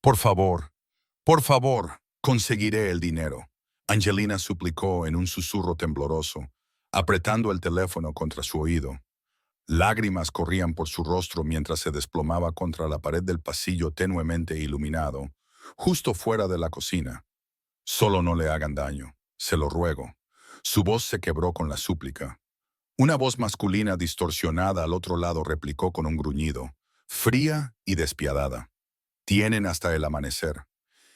Por favor, conseguiré el dinero. Angelina suplicó en un susurro tembloroso, apretando el teléfono contra su oído. Lágrimas corrían por su rostro mientras se desplomaba contra la pared del pasillo tenuemente iluminado, justo fuera de la cocina. Solo no le hagan daño, se lo ruego. Su voz se quebró con la súplica. Una voz masculina distorsionada al otro lado replicó con un gruñido, fría y despiadada. Tienen hasta el amanecer.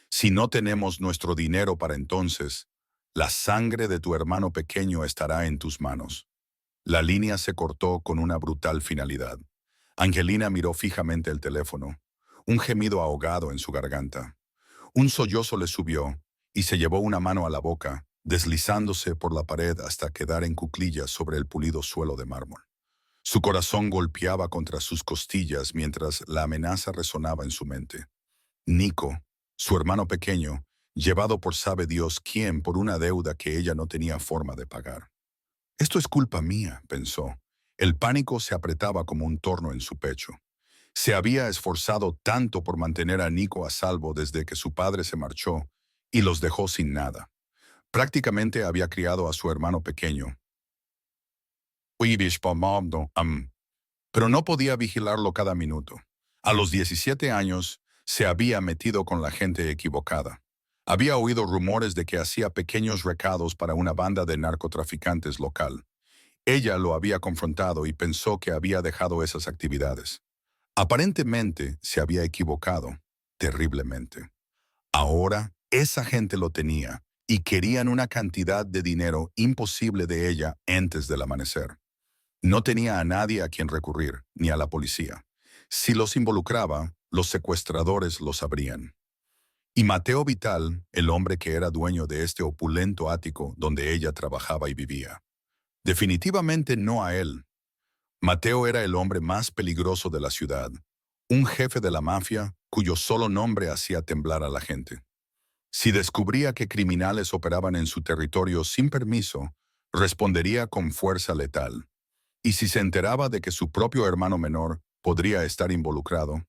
Si no tenemos nuestro dinero para entonces, la sangre de tu hermano pequeño estará en tus manos. La línea se cortó con una brutal finalidad. Angelina miró fijamente el teléfono, un gemido ahogado en su garganta. Un sollozo le subió y se llevó una mano a la boca, deslizándose por la pared hasta quedar en cuclillas sobre el pulido suelo de mármol. Su corazón golpeaba contra sus costillas mientras la amenaza resonaba en su mente. Nico, su hermano pequeño, llevado por sabe Dios quién por una deuda que ella no tenía forma de pagar. Esto es culpa mía, pensó. El pánico se apretaba como un torno en su pecho. Se había esforzado tanto por mantener a Nico a salvo desde que su padre se marchó y los dejó sin nada. Prácticamente había criado a su hermano pequeño. Pero no podía vigilarlo cada minuto. A los 17 años, se había metido con la gente equivocada. Había oído rumores de que hacía pequeños recados para una banda de narcotraficantes local. Ella lo había confrontado y pensó que había dejado esas actividades. Aparentemente se había equivocado, terriblemente. Ahora, esa gente lo tenía y querían una cantidad de dinero imposible de ella antes del amanecer. No tenía a nadie a quien recurrir, ni a la policía. Si los involucraba, los secuestradores lo sabrían. Y Mateo Vital, el hombre que era dueño de este opulento ático donde ella trabajaba y vivía. Definitivamente no a él. Mateo era el hombre más peligroso de la ciudad, un jefe de la mafia cuyo solo nombre hacía temblar a la gente. Si descubría que criminales operaban en su territorio sin permiso, respondería con fuerza letal. Y si se enteraba de que su propio hermano menor podría estar involucrado,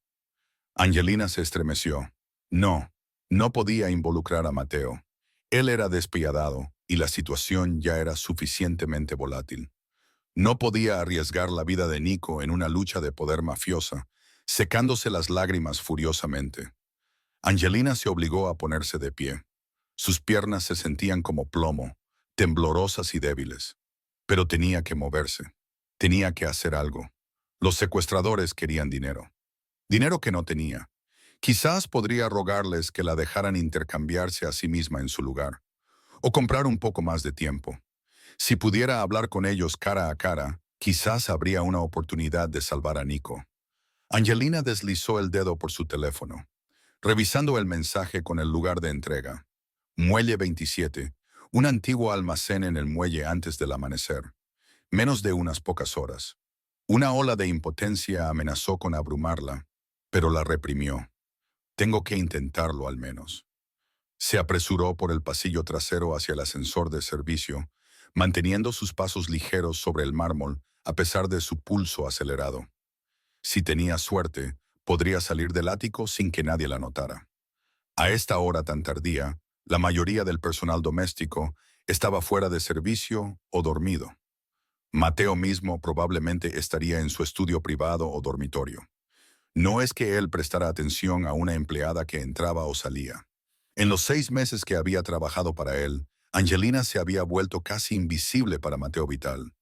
Angelina se estremeció. No, no podía involucrar a Mateo. Él era despiadado y la situación ya era suficientemente volátil. No podía arriesgar la vida de Nico en una lucha de poder mafiosa, secándose las lágrimas furiosamente. Angelina se obligó a ponerse de pie. Sus piernas se sentían como plomo, temblorosas y débiles. Pero tenía que moverse. Tenía que hacer algo. Los secuestradores querían dinero. Dinero que no tenía. Quizás podría rogarles que la dejaran intercambiarse a sí misma en su lugar. O comprar un poco más de tiempo. Si pudiera hablar con ellos cara a cara, quizás habría una oportunidad de salvar a Nico. Angelina deslizó el dedo por su teléfono, revisando el mensaje con el lugar de entrega. Muelle 27, un antiguo almacén en el muelle antes del amanecer. Menos de unas pocas horas. Una ola de impotencia amenazó con abrumarla, pero la reprimió. Tengo que intentarlo al menos. Se apresuró por el pasillo trasero hacia el ascensor de servicio, manteniendo sus pasos ligeros sobre el mármol a pesar de su pulso acelerado. Si tenía suerte, podría salir del ático sin que nadie la notara. A esta hora tan tardía, la mayoría del personal doméstico estaba fuera de servicio o dormido. Mateo mismo probablemente estaría en su estudio privado o dormitorio. No es que él prestara atención a una empleada que entraba o salía. En los 6 meses que había trabajado para él, Angelina se había vuelto casi invisible para Mateo Vital.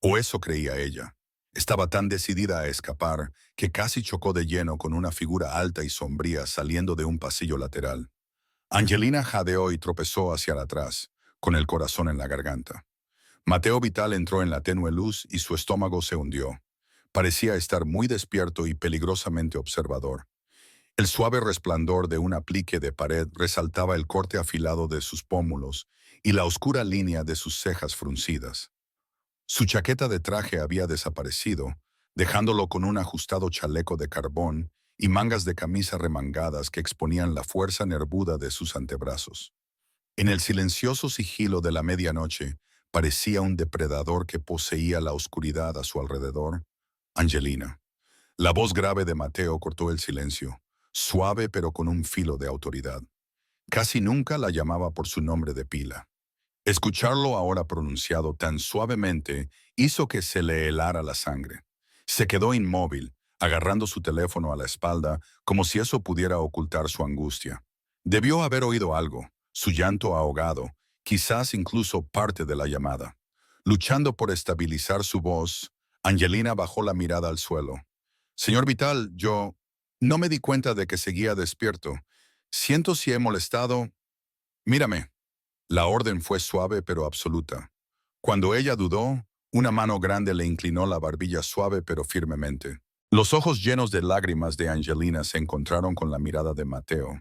O eso creía ella. Estaba tan decidida a escapar que casi chocó de lleno con una figura alta y sombría saliendo de un pasillo lateral. Angelina jadeó y tropezó hacia atrás, con el corazón en la garganta. Mateo Vital entró en la tenue luz y su estómago se hundió. Parecía estar muy despierto y peligrosamente observador. El suave resplandor de un aplique de pared resaltaba el corte afilado de sus pómulos y la oscura línea de sus cejas fruncidas. Su chaqueta de traje había desaparecido, dejándolo con un ajustado chaleco de carbón y mangas de camisa remangadas que exponían la fuerza nervuda de sus antebrazos. En el silencioso sigilo de la medianoche, parecía un depredador que poseía la oscuridad a su alrededor. Angelina. La voz grave de Mateo cortó el silencio. suave pero con un filo de autoridad. Casi nunca la llamaba por su nombre de pila. Escucharlo ahora pronunciado tan suavemente hizo que se le helara la sangre. Se quedó inmóvil, agarrando su teléfono a la espalda como si eso pudiera ocultar su angustia. Debió haber oído algo, su llanto ahogado, quizás incluso parte de la llamada. Luchando por estabilizar su voz, Angelina bajó la mirada al suelo. Señor Vital, yo no me di cuenta de que seguía despierto. Siento si he molestado. Mírame. La orden fue suave pero absoluta. Cuando ella dudó, una mano grande le inclinó la barbilla suave pero firmemente. Los ojos llenos de lágrimas de Angelina se encontraron con la mirada de Mateo.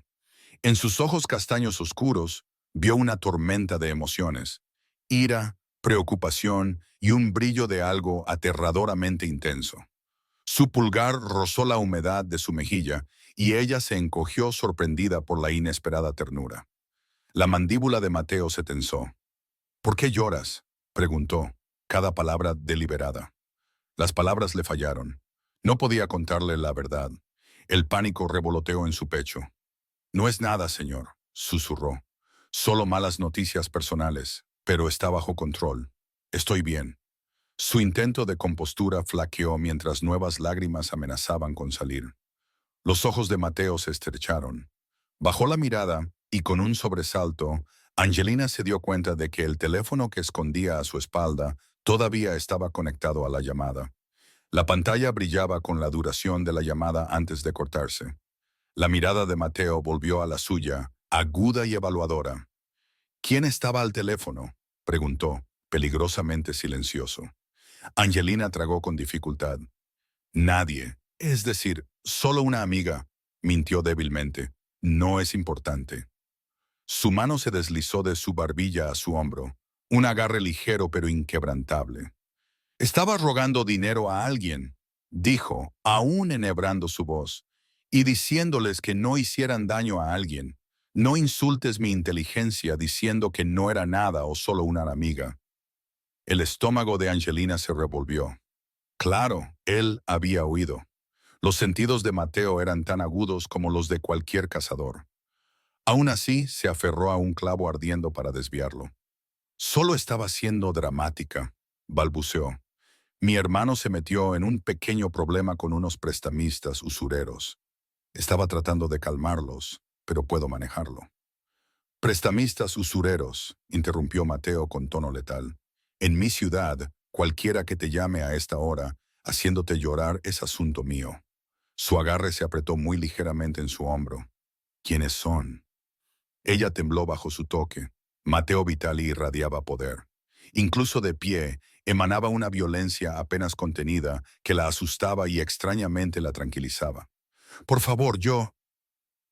En sus ojos castaños oscuros vio una tormenta de emociones, ira, preocupación y un brillo de algo aterradoramente intenso. Su pulgar rozó la humedad de su mejilla y ella se encogió sorprendida por la inesperada ternura. La mandíbula de Mateo se tensó. ¿Por qué lloras?, preguntó, cada palabra deliberada. Las palabras le fallaron. No podía contarle la verdad. El pánico revoloteó en su pecho. No es nada, señor, susurró. Solo malas noticias personales, pero está bajo control. Estoy bien. Su intento de compostura flaqueó mientras nuevas lágrimas amenazaban con salir. Los ojos de Mateo se estrecharon. Bajó la mirada y con un sobresalto, Angelina se dio cuenta de que el teléfono que escondía a su espalda todavía estaba conectado a la llamada. La pantalla brillaba con la duración de la llamada antes de cortarse. La mirada de Mateo volvió a la suya, aguda y evaluadora. ¿Quién estaba al teléfono?, preguntó, peligrosamente silencioso. Angelina tragó con dificultad. Nadie, es decir, solo una amiga, mintió débilmente. No es importante. Su mano se deslizó de su barbilla a su hombro, un agarre ligero pero inquebrantable. Estaba rogando dinero a alguien, dijo, aún enhebrando su voz, y diciéndoles que no hicieran daño a alguien. No insultes mi inteligencia diciendo que no era nada o solo una amiga. El estómago de Angelina se revolvió. Claro, él había oído. Los sentidos de Mateo eran tan agudos como los de cualquier cazador. Aún así, se aferró a un clavo ardiendo para desviarlo. Solo estaba siendo dramática, balbuceó. Mi hermano se metió en un pequeño problema con unos prestamistas usureros. Estaba tratando de calmarlos, pero puedo manejarlo. Prestamistas usureros, interrumpió Mateo con tono letal. En mi ciudad, cualquiera que te llame a esta hora, haciéndote llorar, es asunto mío. Su agarre se apretó muy ligeramente en su hombro. ¿Quiénes son? Ella tembló bajo su toque. Mateo Vitali irradiaba poder. Incluso de pie, emanaba una violencia apenas contenida que la asustaba y extrañamente la tranquilizaba. Por favor, yo...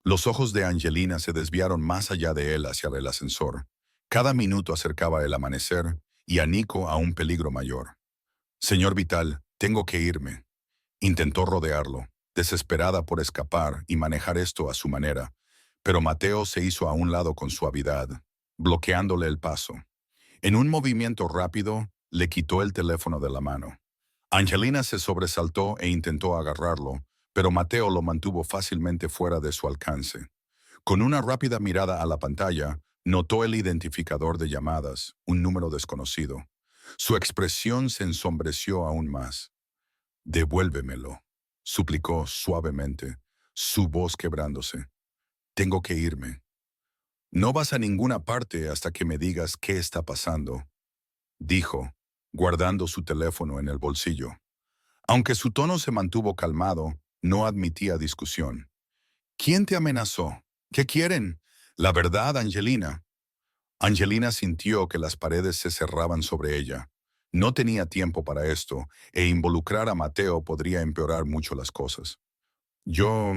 Los ojos de Angelina se desviaron más allá de él hacia el ascensor. Cada minuto acercaba el amanecer y a Nico a un peligro mayor. Señor Vital, tengo que irme. Intentó rodearlo, desesperada por escapar y manejar esto a su manera, pero Mateo se hizo a un lado con suavidad, bloqueándole el paso. En un movimiento rápido, le quitó el teléfono de la mano. Angelina se sobresaltó e intentó agarrarlo, pero Mateo lo mantuvo fácilmente fuera de su alcance. Con una rápida mirada a la pantalla, notó el identificador de llamadas, un número desconocido. Su expresión se ensombreció aún más. «Devuélvemelo», suplicó suavemente, su voz quebrándose. «Tengo que irme. No vas a ninguna parte hasta que me digas qué está pasando», dijo, guardando su teléfono en el bolsillo. Aunque su tono se mantuvo calmado, no admitía discusión. «¿Quién te amenazó? ¿Qué quieren? La verdad, Angelina». Angelina sintió que las paredes se cerraban sobre ella. No tenía tiempo para esto, e involucrar a Mateo podría empeorar mucho las cosas. «Yo...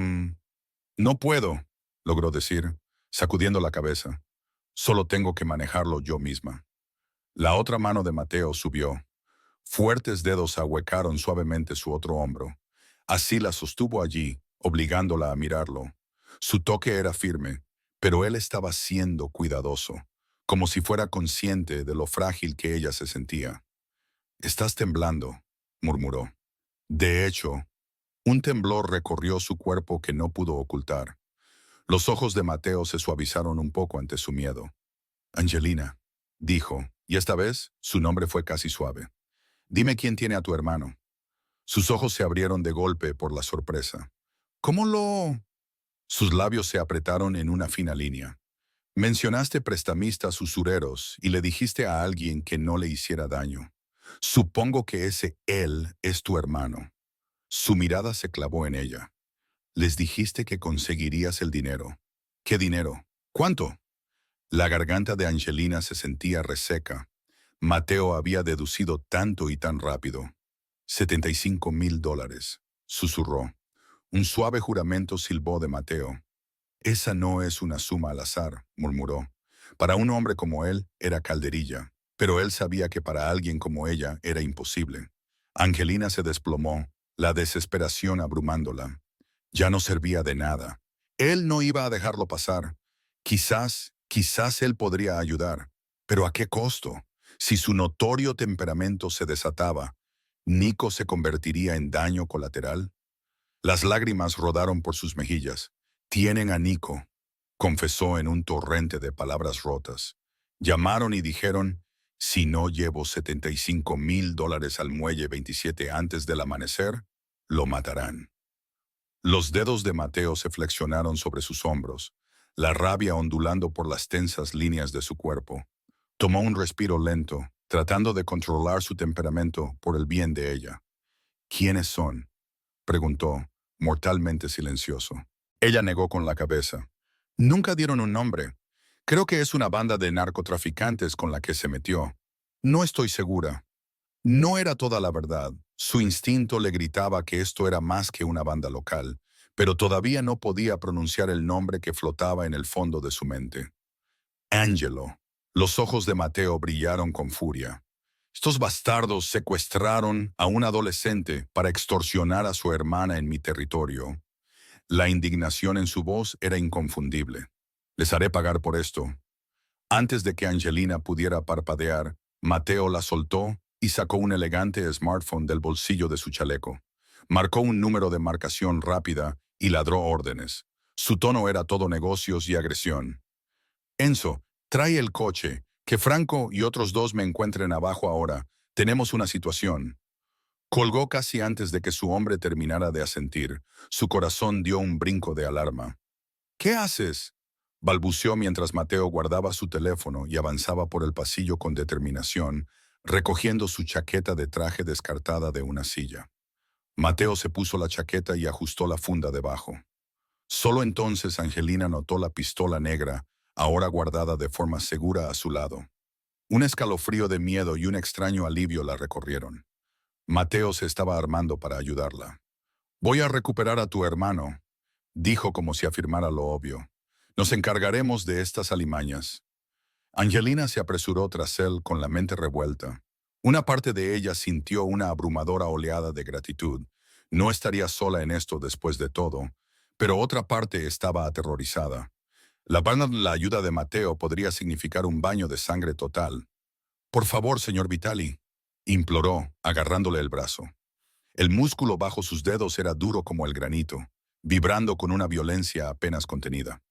no puedo», logró decir, sacudiendo la cabeza. «Solo tengo que manejarlo yo misma». La otra mano de Mateo subió. Fuertes dedos ahuecaron suavemente su otro hombro. Así la sostuvo allí, obligándola a mirarlo. Su toque era firme, pero él estaba siendo cuidadoso, como si fuera consciente de lo frágil que ella se sentía. «Estás temblando», murmuró. De hecho, Un temblor recorrió su cuerpo que no pudo ocultar. Los ojos de Mateo se suavizaron un poco ante su miedo. Angelina, dijo, y esta vez su nombre fue casi suave. Dime quién tiene a tu hermano. Sus ojos se abrieron de golpe por la sorpresa. ¿Cómo lo...? Sus labios se apretaron en una fina línea. Mencionaste prestamistas usureros y le dijiste a alguien que no le hiciera daño. Supongo que ese él es tu hermano. Su mirada se clavó en ella. Les dijiste que conseguirías el dinero. ¿Qué dinero? ¿Cuánto? La garganta de Angelina se sentía reseca. Mateo había deducido tanto y tan rápido. $75,000, susurró. Un suave juramento silbó de Mateo. Esa no es una suma al azar, murmuró. Para un hombre como él era calderilla, pero él sabía que para alguien como ella era imposible. Angelina se desplomó, la desesperación abrumándola. Ya no servía de nada. Él no iba a dejarlo pasar. Quizás él podría ayudar. Pero ¿a qué costo? Si su notorio temperamento se desataba, ¿Nico se convertiría en daño colateral? Las lágrimas rodaron por sus mejillas. Tienen a Nico, confesó en un torrente de palabras rotas. Llamaron y dijeron, si no llevo $75,000 al muelle 27 antes del amanecer, lo matarán. Los dedos de Mateo se flexionaron sobre sus hombros, la rabia ondulando por las tensas líneas de su cuerpo. Tomó un respiro lento, tratando de controlar su temperamento por el bien de ella. ¿Quiénes son?, preguntó, mortalmente silencioso. Ella negó con la cabeza. Nunca dieron un nombre. Creo que es una banda de narcotraficantes con la que se metió. No estoy segura. No era toda la verdad. Su instinto le gritaba que esto era más que una banda local, pero todavía no podía pronunciar el nombre que flotaba en el fondo de su mente. Angelo. Los ojos de Mateo brillaron con furia. Estos bastardos secuestraron a un adolescente para extorsionar a su hermana en mi territorio. La indignación en su voz era inconfundible. Les haré pagar por esto. Antes de que Angelina pudiera parpadear, Mateo la soltó y sacó un elegante smartphone del bolsillo de su chaleco. Marcó un número de marcación rápida y ladró órdenes. Su tono era todo negocios y agresión. Enzo, trae el coche, que Franco y otros dos me encuentren abajo ahora. Tenemos una situación. Colgó casi antes de que su hombre terminara de asentir. Su corazón dio un brinco de alarma. ¿Qué haces?, balbuceó mientras Mateo guardaba su teléfono y avanzaba por el pasillo con determinación, recogiendo su chaqueta de traje descartada de una silla. Mateo se puso la chaqueta y ajustó la funda debajo. Solo entonces Angelina notó la pistola negra, ahora guardada de forma segura a su lado. Un escalofrío de miedo y un extraño alivio la recorrieron. Mateo se estaba armando para ayudarla. «Voy a recuperar a tu hermano», dijo como si afirmara lo obvio. «Nos encargaremos de estas alimañas». Angelina se apresuró tras él con la mente revuelta. Una parte de ella sintió una abrumadora oleada de gratitud. No estaría sola en esto después de todo, pero otra parte estaba aterrorizada. La ayuda de Mateo podría significar un baño de sangre total. «Por favor, señor Vitali», imploró, agarrándole el brazo. El músculo bajo sus dedos era duro como el granito, vibrando con una violencia apenas contenida.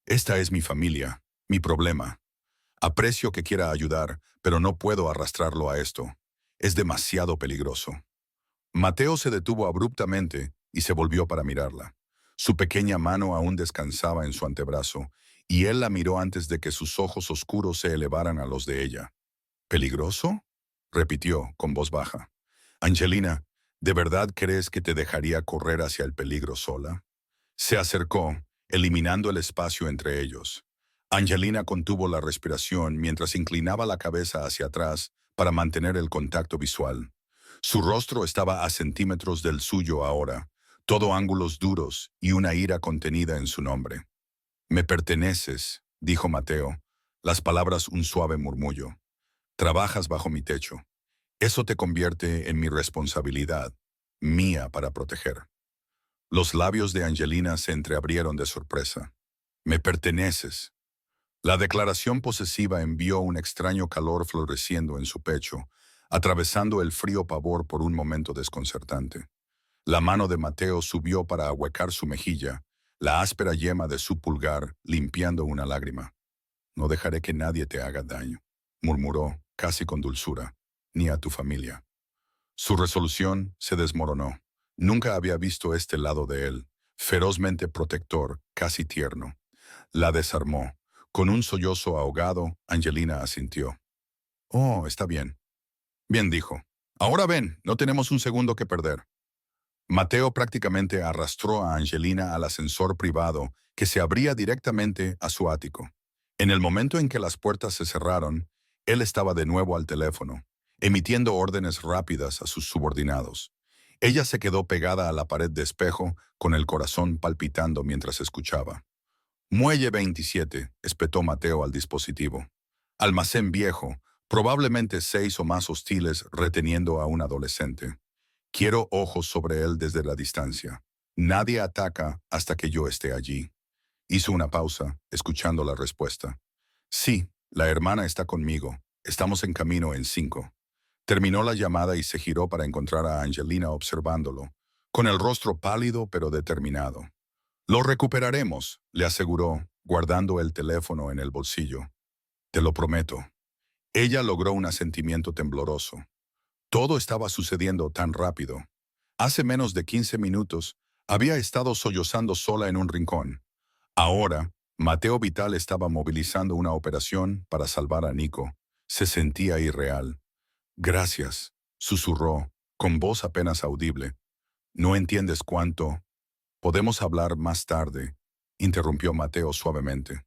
«Esta es mi familia, mi problema. Aprecio que quiera ayudar, pero no puedo arrastrarlo a esto. Es demasiado peligroso». Mateo se detuvo abruptamente y se volvió para mirarla. Su pequeña mano aún descansaba en su antebrazo, y él la miró antes de que sus ojos oscuros se elevaran a los de ella. «¿Peligroso?», repitió con voz baja. «Angelina, ¿de verdad crees que te dejaría correr hacia el peligro sola?». Se acercó, eliminando el espacio entre ellos. Angelina contuvo la respiración mientras inclinaba la cabeza hacia atrás para mantener el contacto visual. Su rostro estaba a centímetros del suyo ahora, todo ángulos duros y una ira contenida en su nombre. «Me perteneces», dijo Mateo, las palabras un suave murmullo. «Trabajas bajo mi techo. Eso te convierte en mi responsabilidad, mía para proteger». Los labios de Angelina se entreabrieron de sorpresa. «Me perteneces». La declaración posesiva envió un extraño calor floreciendo en su pecho, atravesando el frío pavor por un momento desconcertante. La mano de Mateo subió para ahuecar su mejilla, la áspera yema de su pulgar limpiando una lágrima. No dejaré que nadie te haga daño, murmuró, casi con dulzura, ni a tu familia. Su resolución se desmoronó. Nunca había visto este lado de él, ferozmente protector, casi tierno. La desarmó. Con un sollozo ahogado, Angelina asintió. Oh, está bien. Bien, dijo. Ahora ven, no tenemos un segundo que perder. Mateo prácticamente arrastró a Angelina al ascensor privado que se abría directamente a su ático. En el momento en que las puertas se cerraron, él estaba de nuevo al teléfono, emitiendo órdenes rápidas a sus subordinados. Ella se quedó pegada a la pared de espejo, con el corazón palpitando mientras escuchaba. Muelle 27, espetó Mateo al dispositivo. Almacén viejo, probablemente 6 o más hostiles reteniendo a un adolescente. Quiero ojos sobre él desde la distancia. Nadie ataca hasta que yo esté allí. Hizo una pausa, escuchando la respuesta. Sí, la hermana está conmigo. Estamos en camino en 5. Terminó la llamada y se giró para encontrar a Angelina observándolo, con el rostro pálido pero determinado. Lo recuperaremos, le aseguró, guardando el teléfono en el bolsillo. Te lo prometo. Ella logró un asentimiento tembloroso. Todo estaba sucediendo tan rápido. Hace menos de 15 minutos, había estado sollozando sola en un rincón. Ahora, Mateo Vital estaba movilizando una operación para salvar a Nico. Se sentía irreal. Gracias, susurró, con voz apenas audible. No entiendes cuánto. Podemos hablar más tarde, interrumpió Mateo suavemente.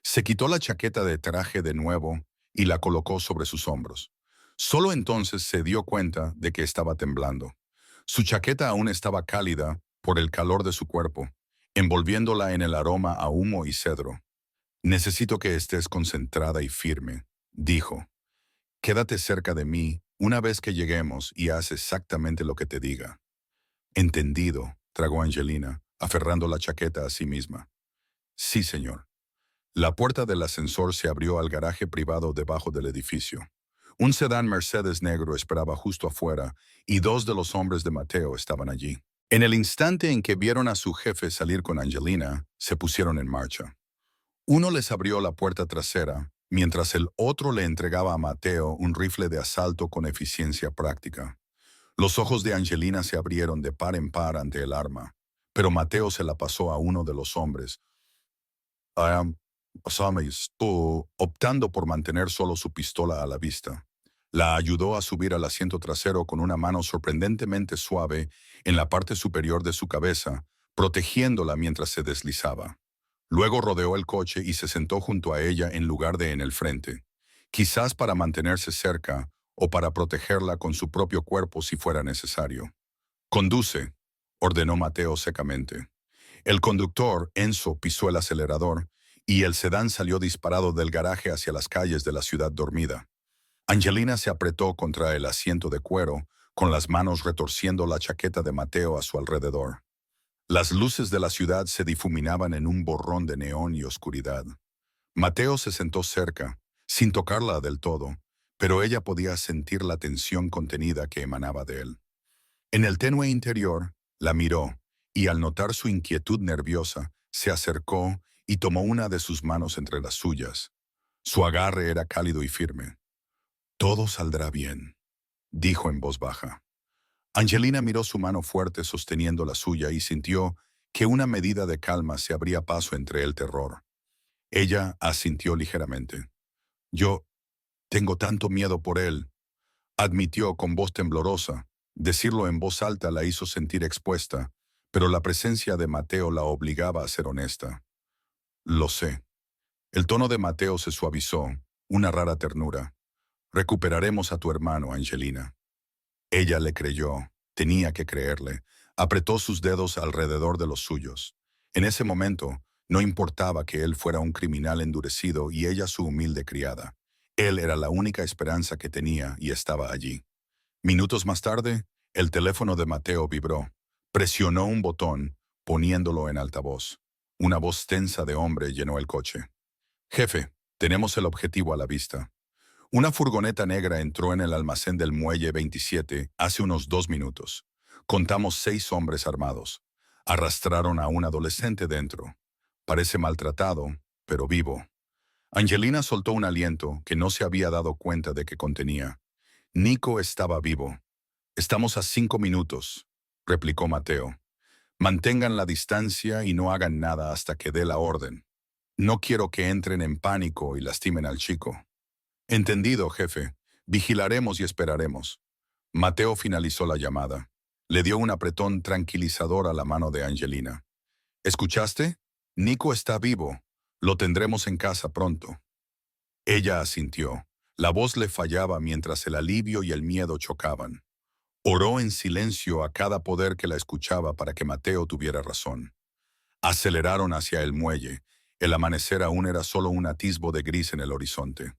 Se quitó la chaqueta de traje de nuevo y la colocó sobre sus hombros. Solo entonces se dio cuenta de que estaba temblando. Su chaqueta aún estaba cálida por el calor de su cuerpo, envolviéndola en el aroma a humo y cedro. Necesito que estés concentrada y firme, dijo. Quédate cerca de mí una vez que lleguemos y haz exactamente lo que te diga. Entendido, tragó Angelina, aferrando la chaqueta a sí misma. Sí, señor. La puerta del ascensor se abrió al garaje privado debajo del edificio. Un sedán Mercedes negro esperaba justo afuera y 2 de los hombres de Mateo estaban allí. En el instante en que vieron a su jefe salir con Angelina, se pusieron en marcha. Uno les abrió la puerta trasera, mientras el otro le entregaba a Mateo un rifle de asalto con eficiencia práctica. Los ojos de Angelina se abrieron de par en par ante el arma, pero Mateo se la pasó a uno de los hombres. Osama estuvo optando por mantener solo su pistola a la vista. La ayudó a subir al asiento trasero con una mano sorprendentemente suave en la parte superior de su cabeza, protegiéndola mientras se deslizaba. Luego rodeó el coche y se sentó junto a ella en lugar de en el frente, quizás para mantenerse cerca o para protegerla con su propio cuerpo si fuera necesario. Conduce, ordenó Mateo secamente. El conductor, Enzo, pisó el acelerador y el sedán salió disparado del garaje hacia las calles de la ciudad dormida. Angelina se apretó contra el asiento de cuero, con las manos retorciendo la chaqueta de Mateo a su alrededor. Las luces de la ciudad se difuminaban en un borrón de neón y oscuridad. Mateo se sentó cerca, sin tocarla del todo, pero ella podía sentir la tensión contenida que emanaba de él. En el tenue interior, la miró, y al notar su inquietud nerviosa, se acercó y tomó una de sus manos entre las suyas. Su agarre era cálido y firme. Todo saldrá bien, dijo en voz baja. Angelina miró su mano fuerte sosteniendo la suya y sintió que una medida de calma se abría paso entre el terror. Ella asintió ligeramente. Yo tengo tanto miedo por él, admitió con voz temblorosa. Decirlo en voz alta la hizo sentir expuesta, pero la presencia de Mateo la obligaba a ser honesta. Lo sé. El tono de Mateo se suavizó, una rara ternura. Recuperaremos a tu hermano, Angelina. Ella le creyó, tenía que creerle. Apretó sus dedos alrededor de los suyos. En ese momento, no importaba que él fuera un criminal endurecido y ella su humilde criada. Él era la única esperanza que tenía y estaba allí. Minutos más tarde, el teléfono de Mateo vibró. Presionó un botón, poniéndolo en altavoz. Una voz tensa de hombre llenó el coche. Jefe, tenemos el objetivo a la vista. Una furgoneta negra entró en el almacén del Muelle 27 hace unos 2 minutos. Contamos 6 hombres armados. Arrastraron a un adolescente dentro. Parece maltratado, pero vivo. Angelina soltó un aliento que no se había dado cuenta de que contenía. Nico estaba vivo. Estamos a 5 minutos, replicó Mateo. Mantengan la distancia y no hagan nada hasta que dé la orden. No quiero que entren en pánico y lastimen al chico. Entendido, jefe. Vigilaremos y esperaremos. Mateo finalizó la llamada. Le dio un apretón tranquilizador a la mano de Angelina. ¿Escuchaste? Nico está vivo. Lo tendremos en casa pronto. Ella asintió. La voz le fallaba mientras el alivio y el miedo chocaban. Oró en silencio a cada poder que la escuchaba para que Mateo tuviera razón. Aceleraron hacia el muelle. El amanecer aún era solo un atisbo de gris en el horizonte.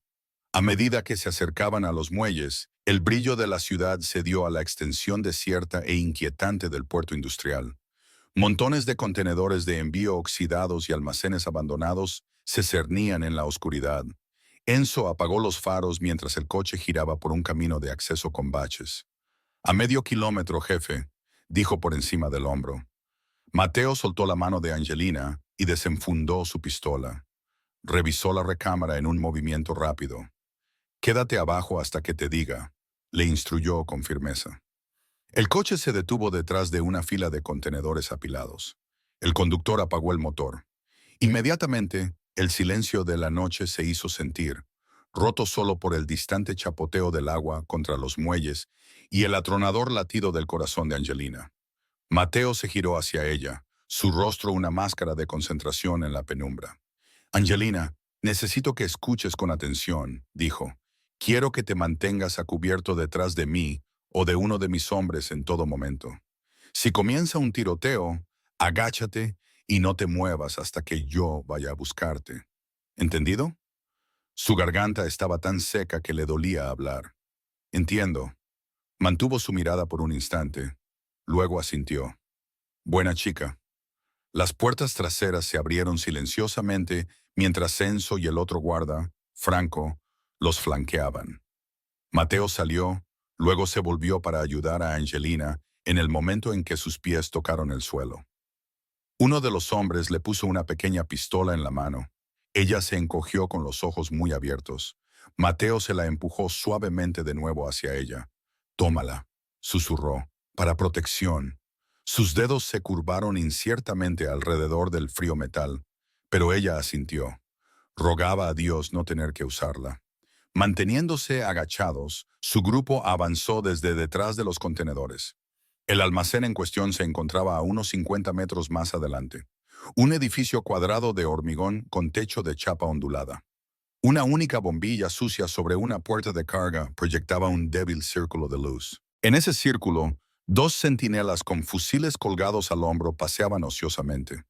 A medida que se acercaban a los muelles, el brillo de la ciudad cedió a la extensión desierta e inquietante del puerto industrial. Montones de contenedores de envío oxidados y almacenes abandonados se cernían en la oscuridad. Enzo apagó los faros mientras el coche giraba por un camino de acceso con baches. «A medio kilómetro, jefe», dijo por encima del hombro. Mateo soltó la mano de Angelina y desenfundó su pistola. Revisó la recámara en un movimiento rápido. «Quédate abajo hasta que te diga», le instruyó con firmeza. El coche se detuvo detrás de una fila de contenedores apilados. El conductor apagó el motor. Inmediatamente, el silencio de la noche se hizo sentir, roto solo por el distante chapoteo del agua contra los muelles y el atronador latido del corazón de Angelina. Mateo se giró hacia ella, su rostro una máscara de concentración en la penumbra. «Angelina, necesito que escuches con atención», dijo. «Quiero que te mantengas a cubierto detrás de mí o de uno de mis hombres en todo momento. Si comienza un tiroteo, agáchate y no te muevas hasta que yo vaya a buscarte. ¿Entendido?» Su garganta estaba tan seca que le dolía hablar. «Entiendo». Mantuvo su mirada por un instante. Luego asintió. «Buena chica». Las puertas traseras se abrieron silenciosamente mientras Enzo y el otro guarda, Franco, los flanqueaban. Mateo salió, luego se volvió para ayudar a Angelina en el momento en que sus pies tocaron el suelo. Uno de los hombres le puso una pequeña pistola en la mano. Ella se encogió con los ojos muy abiertos. Mateo se la empujó suavemente de nuevo hacia ella. «Tómala», susurró, «para protección». Sus dedos se curvaron inciertamente alrededor del frío metal, pero ella asintió. Rogaba a Dios no tener que usarla. Manteniéndose agachados, su grupo avanzó desde detrás de los contenedores. El almacén en cuestión se encontraba a unos 50 metros más adelante. Un edificio cuadrado de hormigón con techo de chapa ondulada. Una única bombilla sucia sobre una puerta de carga proyectaba un débil círculo de luz. En ese círculo, 2 centinelas con fusiles colgados al hombro paseaban ociosamente.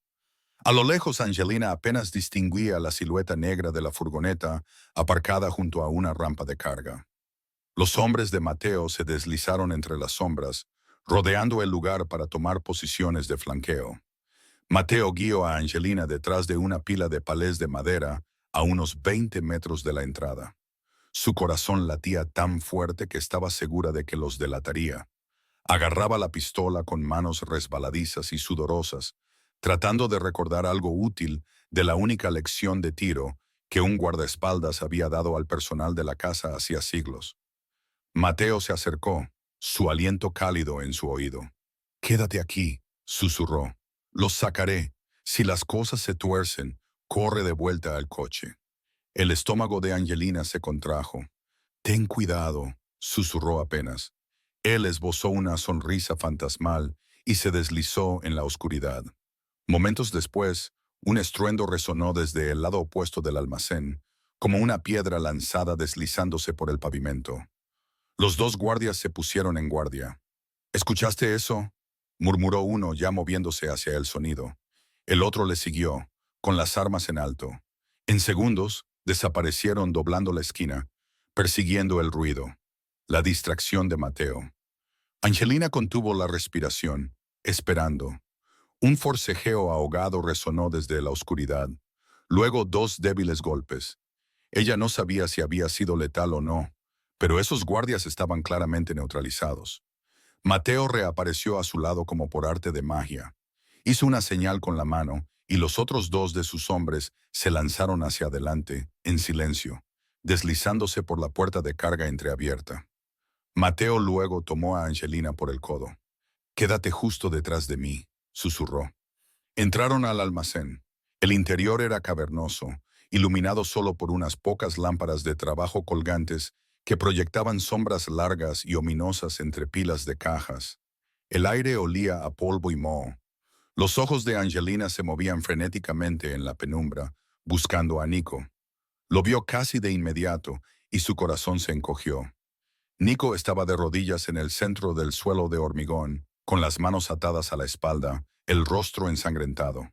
A lo lejos, Angelina apenas distinguía la silueta negra de la furgoneta aparcada junto a una rampa de carga. Los hombres de Mateo se deslizaron entre las sombras, rodeando el lugar para tomar posiciones de flanqueo. Mateo guió a Angelina detrás de una pila de palés de madera a unos 20 metros de la entrada. Su corazón latía tan fuerte que estaba segura de que los delataría. Agarraba la pistola con manos resbaladizas y sudorosas, tratando de recordar algo útil de la única lección de tiro que un guardaespaldas había dado al personal de la casa hacía siglos. Mateo se acercó, su aliento cálido en su oído. «Quédate aquí», susurró. «Los sacaré. Si las cosas se tuercen, corre de vuelta al coche». El estómago de Angelina se contrajo. «Ten cuidado», susurró apenas. Él esbozó una sonrisa fantasmal y se deslizó en la oscuridad. Momentos después, un estruendo resonó desde el lado opuesto del almacén, como una piedra lanzada deslizándose por el pavimento. Los 2 guardias se pusieron en guardia. «¿Escuchaste eso?», murmuró uno ya moviéndose hacia el sonido. El otro le siguió, con las armas en alto. En segundos, desaparecieron doblando la esquina, persiguiendo el ruido. La distracción de Mateo. Angelina contuvo la respiración, esperando. Un forcejeo ahogado resonó desde la oscuridad. Luego 2 débiles golpes. Ella no sabía si había sido letal o no, pero esos guardias estaban claramente neutralizados. Mateo reapareció a su lado como por arte de magia. Hizo una señal con la mano y los otros dos de sus hombres se lanzaron hacia adelante, en silencio, deslizándose por la puerta de carga entreabierta. Mateo luego tomó a Angelina por el codo. «Quédate justo detrás de mí», susurró. Entraron al almacén. El interior era cavernoso, iluminado solo por unas pocas lámparas de trabajo colgantes que proyectaban sombras largas y ominosas entre pilas de cajas. El aire olía a polvo y moho. Los ojos de Angelina se movían frenéticamente en la penumbra, buscando a Nico. Lo vio casi de inmediato y su corazón se encogió. Nico estaba de rodillas en el centro del suelo de hormigón, con las manos atadas a la espalda, el rostro ensangrentado.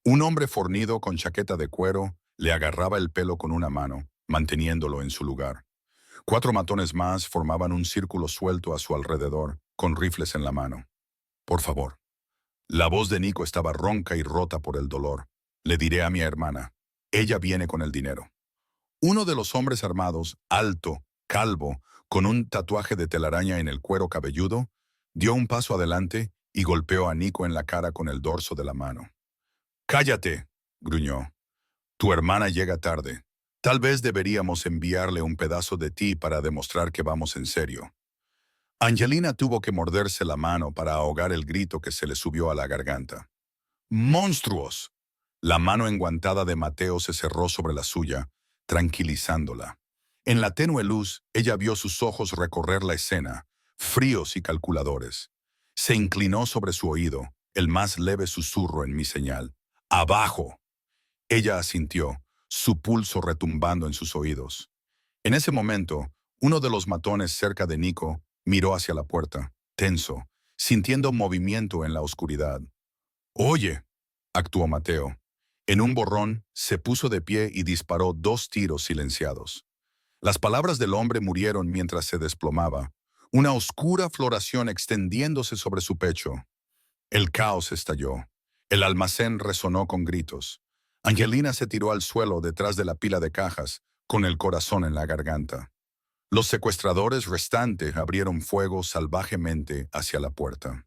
Un hombre fornido con chaqueta de cuero le agarraba el pelo con una mano, manteniéndolo en su lugar. 4 matones más formaban un círculo suelto a su alrededor, con rifles en la mano. «Por favor». La voz de Nico estaba ronca y rota por el dolor. «Le diré a mi hermana. Ella viene con el dinero». Uno de los hombres armados, alto, calvo, con un tatuaje de telaraña en el cuero cabelludo, dio un paso adelante y golpeó a Nico en la cara con el dorso de la mano. «Cállate», gruñó. «Tu hermana llega tarde. Tal vez deberíamos enviarle un pedazo de ti para demostrar que vamos en serio». Angelina tuvo que morderse la mano para ahogar el grito que se le subió a la garganta. «¡Monstruos!». La mano enguantada de Mateo se cerró sobre la suya, tranquilizándola. En la tenue luz, ella vio sus ojos recorrer la escena, fríos y calculadores. Se inclinó sobre su oído, el más leve susurro en mi señal. «¡Abajo!». Ella asintió, su pulso retumbando en sus oídos. En ese momento, uno de los matones cerca de Nico miró hacia la puerta, tenso, sintiendo movimiento en la oscuridad. «Oye», actuó Mateo. En un borrón, se puso de pie y disparó 2 tiros silenciados. Las palabras del hombre murieron mientras se desplomaba, una oscura floración extendiéndose sobre su pecho. El caos estalló. El almacén resonó con gritos. Angelina se tiró al suelo detrás de la pila de cajas, con el corazón en la garganta. Los secuestradores restantes abrieron fuego salvajemente hacia la puerta.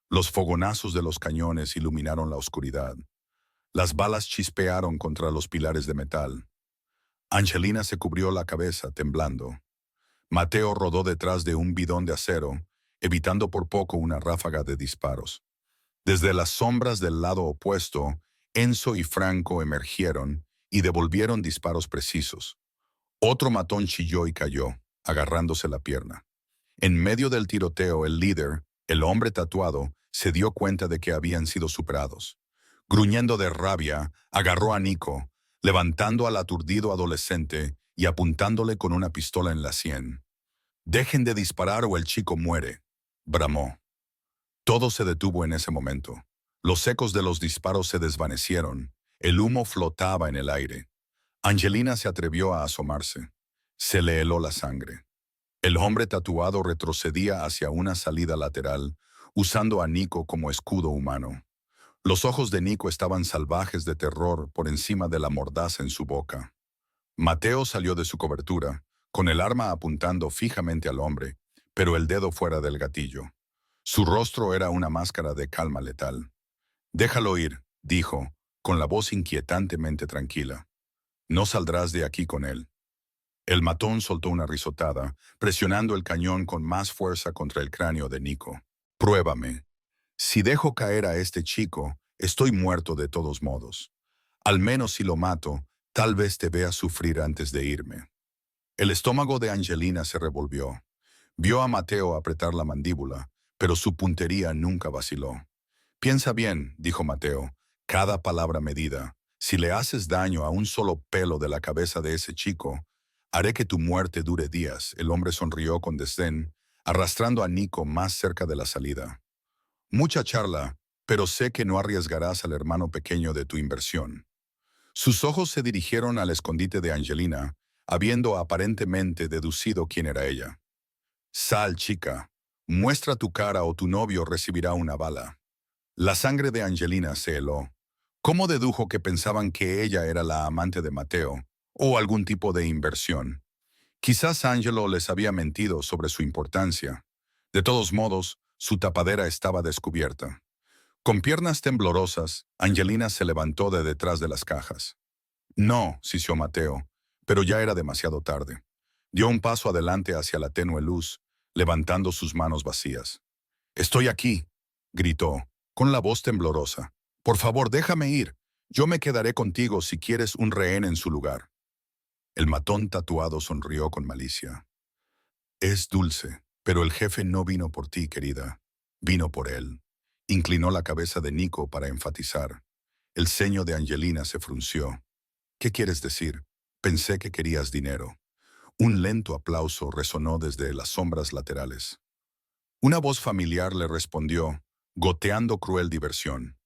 Los fogonazos de los cañones iluminaron la oscuridad. Las balas chispearon contra los pilares de metal. Angelina se cubrió la cabeza, temblando. Mateo rodó detrás de un bidón de acero, evitando por poco una ráfaga de disparos. Desde las sombras del lado opuesto, Enzo y Franco emergieron y devolvieron disparos precisos. Otro matón chilló y cayó, agarrándose la pierna. En medio del tiroteo, el líder, el hombre tatuado, se dio cuenta de que habían sido superados. Gruñendo de rabia, agarró a Nico, levantando al aturdido adolescente y apuntándole con una pistola en la sien. «Dejen de disparar o el chico muere», bramó. Todo se detuvo en ese momento. Los ecos de los disparos se desvanecieron. El humo flotaba en el aire. Angelina se atrevió a asomarse. Se le heló la sangre. El hombre tatuado retrocedía hacia una salida lateral, usando a Nico como escudo humano. Los ojos de Nico estaban salvajes de terror por encima de la mordaza en su boca. Mateo salió de su cobertura, con el arma apuntando fijamente al hombre, pero el dedo fuera del gatillo. Su rostro era una máscara de calma letal. «Déjalo ir», dijo, con la voz inquietantemente tranquila. «No saldrás de aquí con él». El matón soltó una risotada, presionando el cañón con más fuerza contra el cráneo de Nico. «Pruébame. Si dejo caer a este chico, estoy muerto de todos modos. Al menos si lo mato, tal vez te vea sufrir antes de irme». El estómago de Angelina se revolvió. Vio a Mateo apretar la mandíbula, pero su puntería nunca vaciló. «Piensa bien», dijo Mateo, «cada palabra medida. Si le haces daño a un solo pelo de la cabeza de ese chico, haré que tu muerte dure días». El hombre sonrió con desdén, arrastrando a Nico más cerca de la salida. «Mucha charla, pero sé que no arriesgarás al hermano pequeño de tu inversión». Sus ojos se dirigieron al escondite de Angelina, habiendo aparentemente deducido quién era ella. «Sal, chica. Muestra tu cara o tu novio recibirá una bala». La sangre de Angelina se heló. ¿Cómo dedujo que pensaban que ella era la amante de Mateo, o algún tipo de inversión? Quizás Angelo les había mentido sobre su importancia. De todos modos, su tapadera estaba descubierta. Con piernas temblorosas, Angelina se levantó de detrás de las cajas. No, sisió Mateo, pero ya era demasiado tarde. Dio un paso adelante hacia la tenue luz, levantando sus manos vacías. «Estoy aquí», gritó, con la voz temblorosa. «Por favor, déjame ir. Yo me quedaré contigo si quieres un rehén en su lugar». El matón tatuado sonrió con malicia. «Es dulce, pero el jefe no vino por ti, querida. Vino por él». Inclinó la cabeza de Nico para enfatizar. El ceño de Angelina se frunció. «¿Qué quieres decir? Pensé que querías dinero». Un lento aplauso resonó desde las sombras laterales. Una voz familiar le respondió, goteando cruel diversión.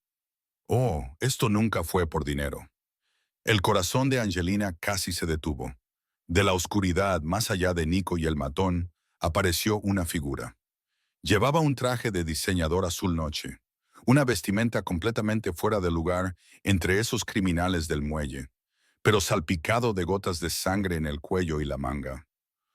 «Oh, esto nunca fue por dinero». El corazón de Angelina casi se detuvo. De la oscuridad, más allá de Nico y el matón, apareció una figura. Llevaba un traje de diseñador azul noche, una vestimenta completamente fuera de lugar entre esos criminales del muelle, pero salpicado de gotas de sangre en el cuello y la manga.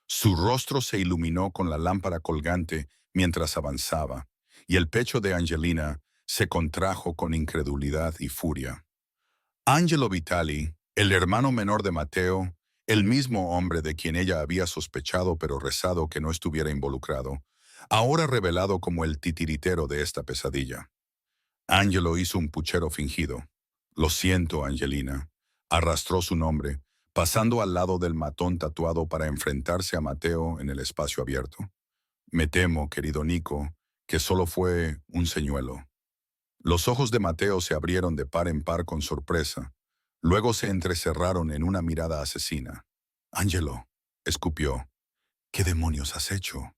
Su rostro se iluminó con la lámpara colgante mientras avanzaba, y el pecho de Angelina se contrajo con incredulidad y furia. Angelo Vitali, el hermano menor de Mateo, el mismo hombre de quien ella había sospechado pero rezado que no estuviera involucrado, ahora revelado como el titiritero de esta pesadilla. Angelo hizo un puchero fingido. «Lo siento, Angelina». Arrastró su nombre, pasando al lado del matón tatuado para enfrentarse a Mateo en el espacio abierto. «Me temo, querido Nico, que solo fue un señuelo». Los ojos de Mateo se abrieron de par en par con sorpresa. Luego se entrecerraron en una mirada asesina. «Angelo», escupió. «¿Qué demonios has hecho?»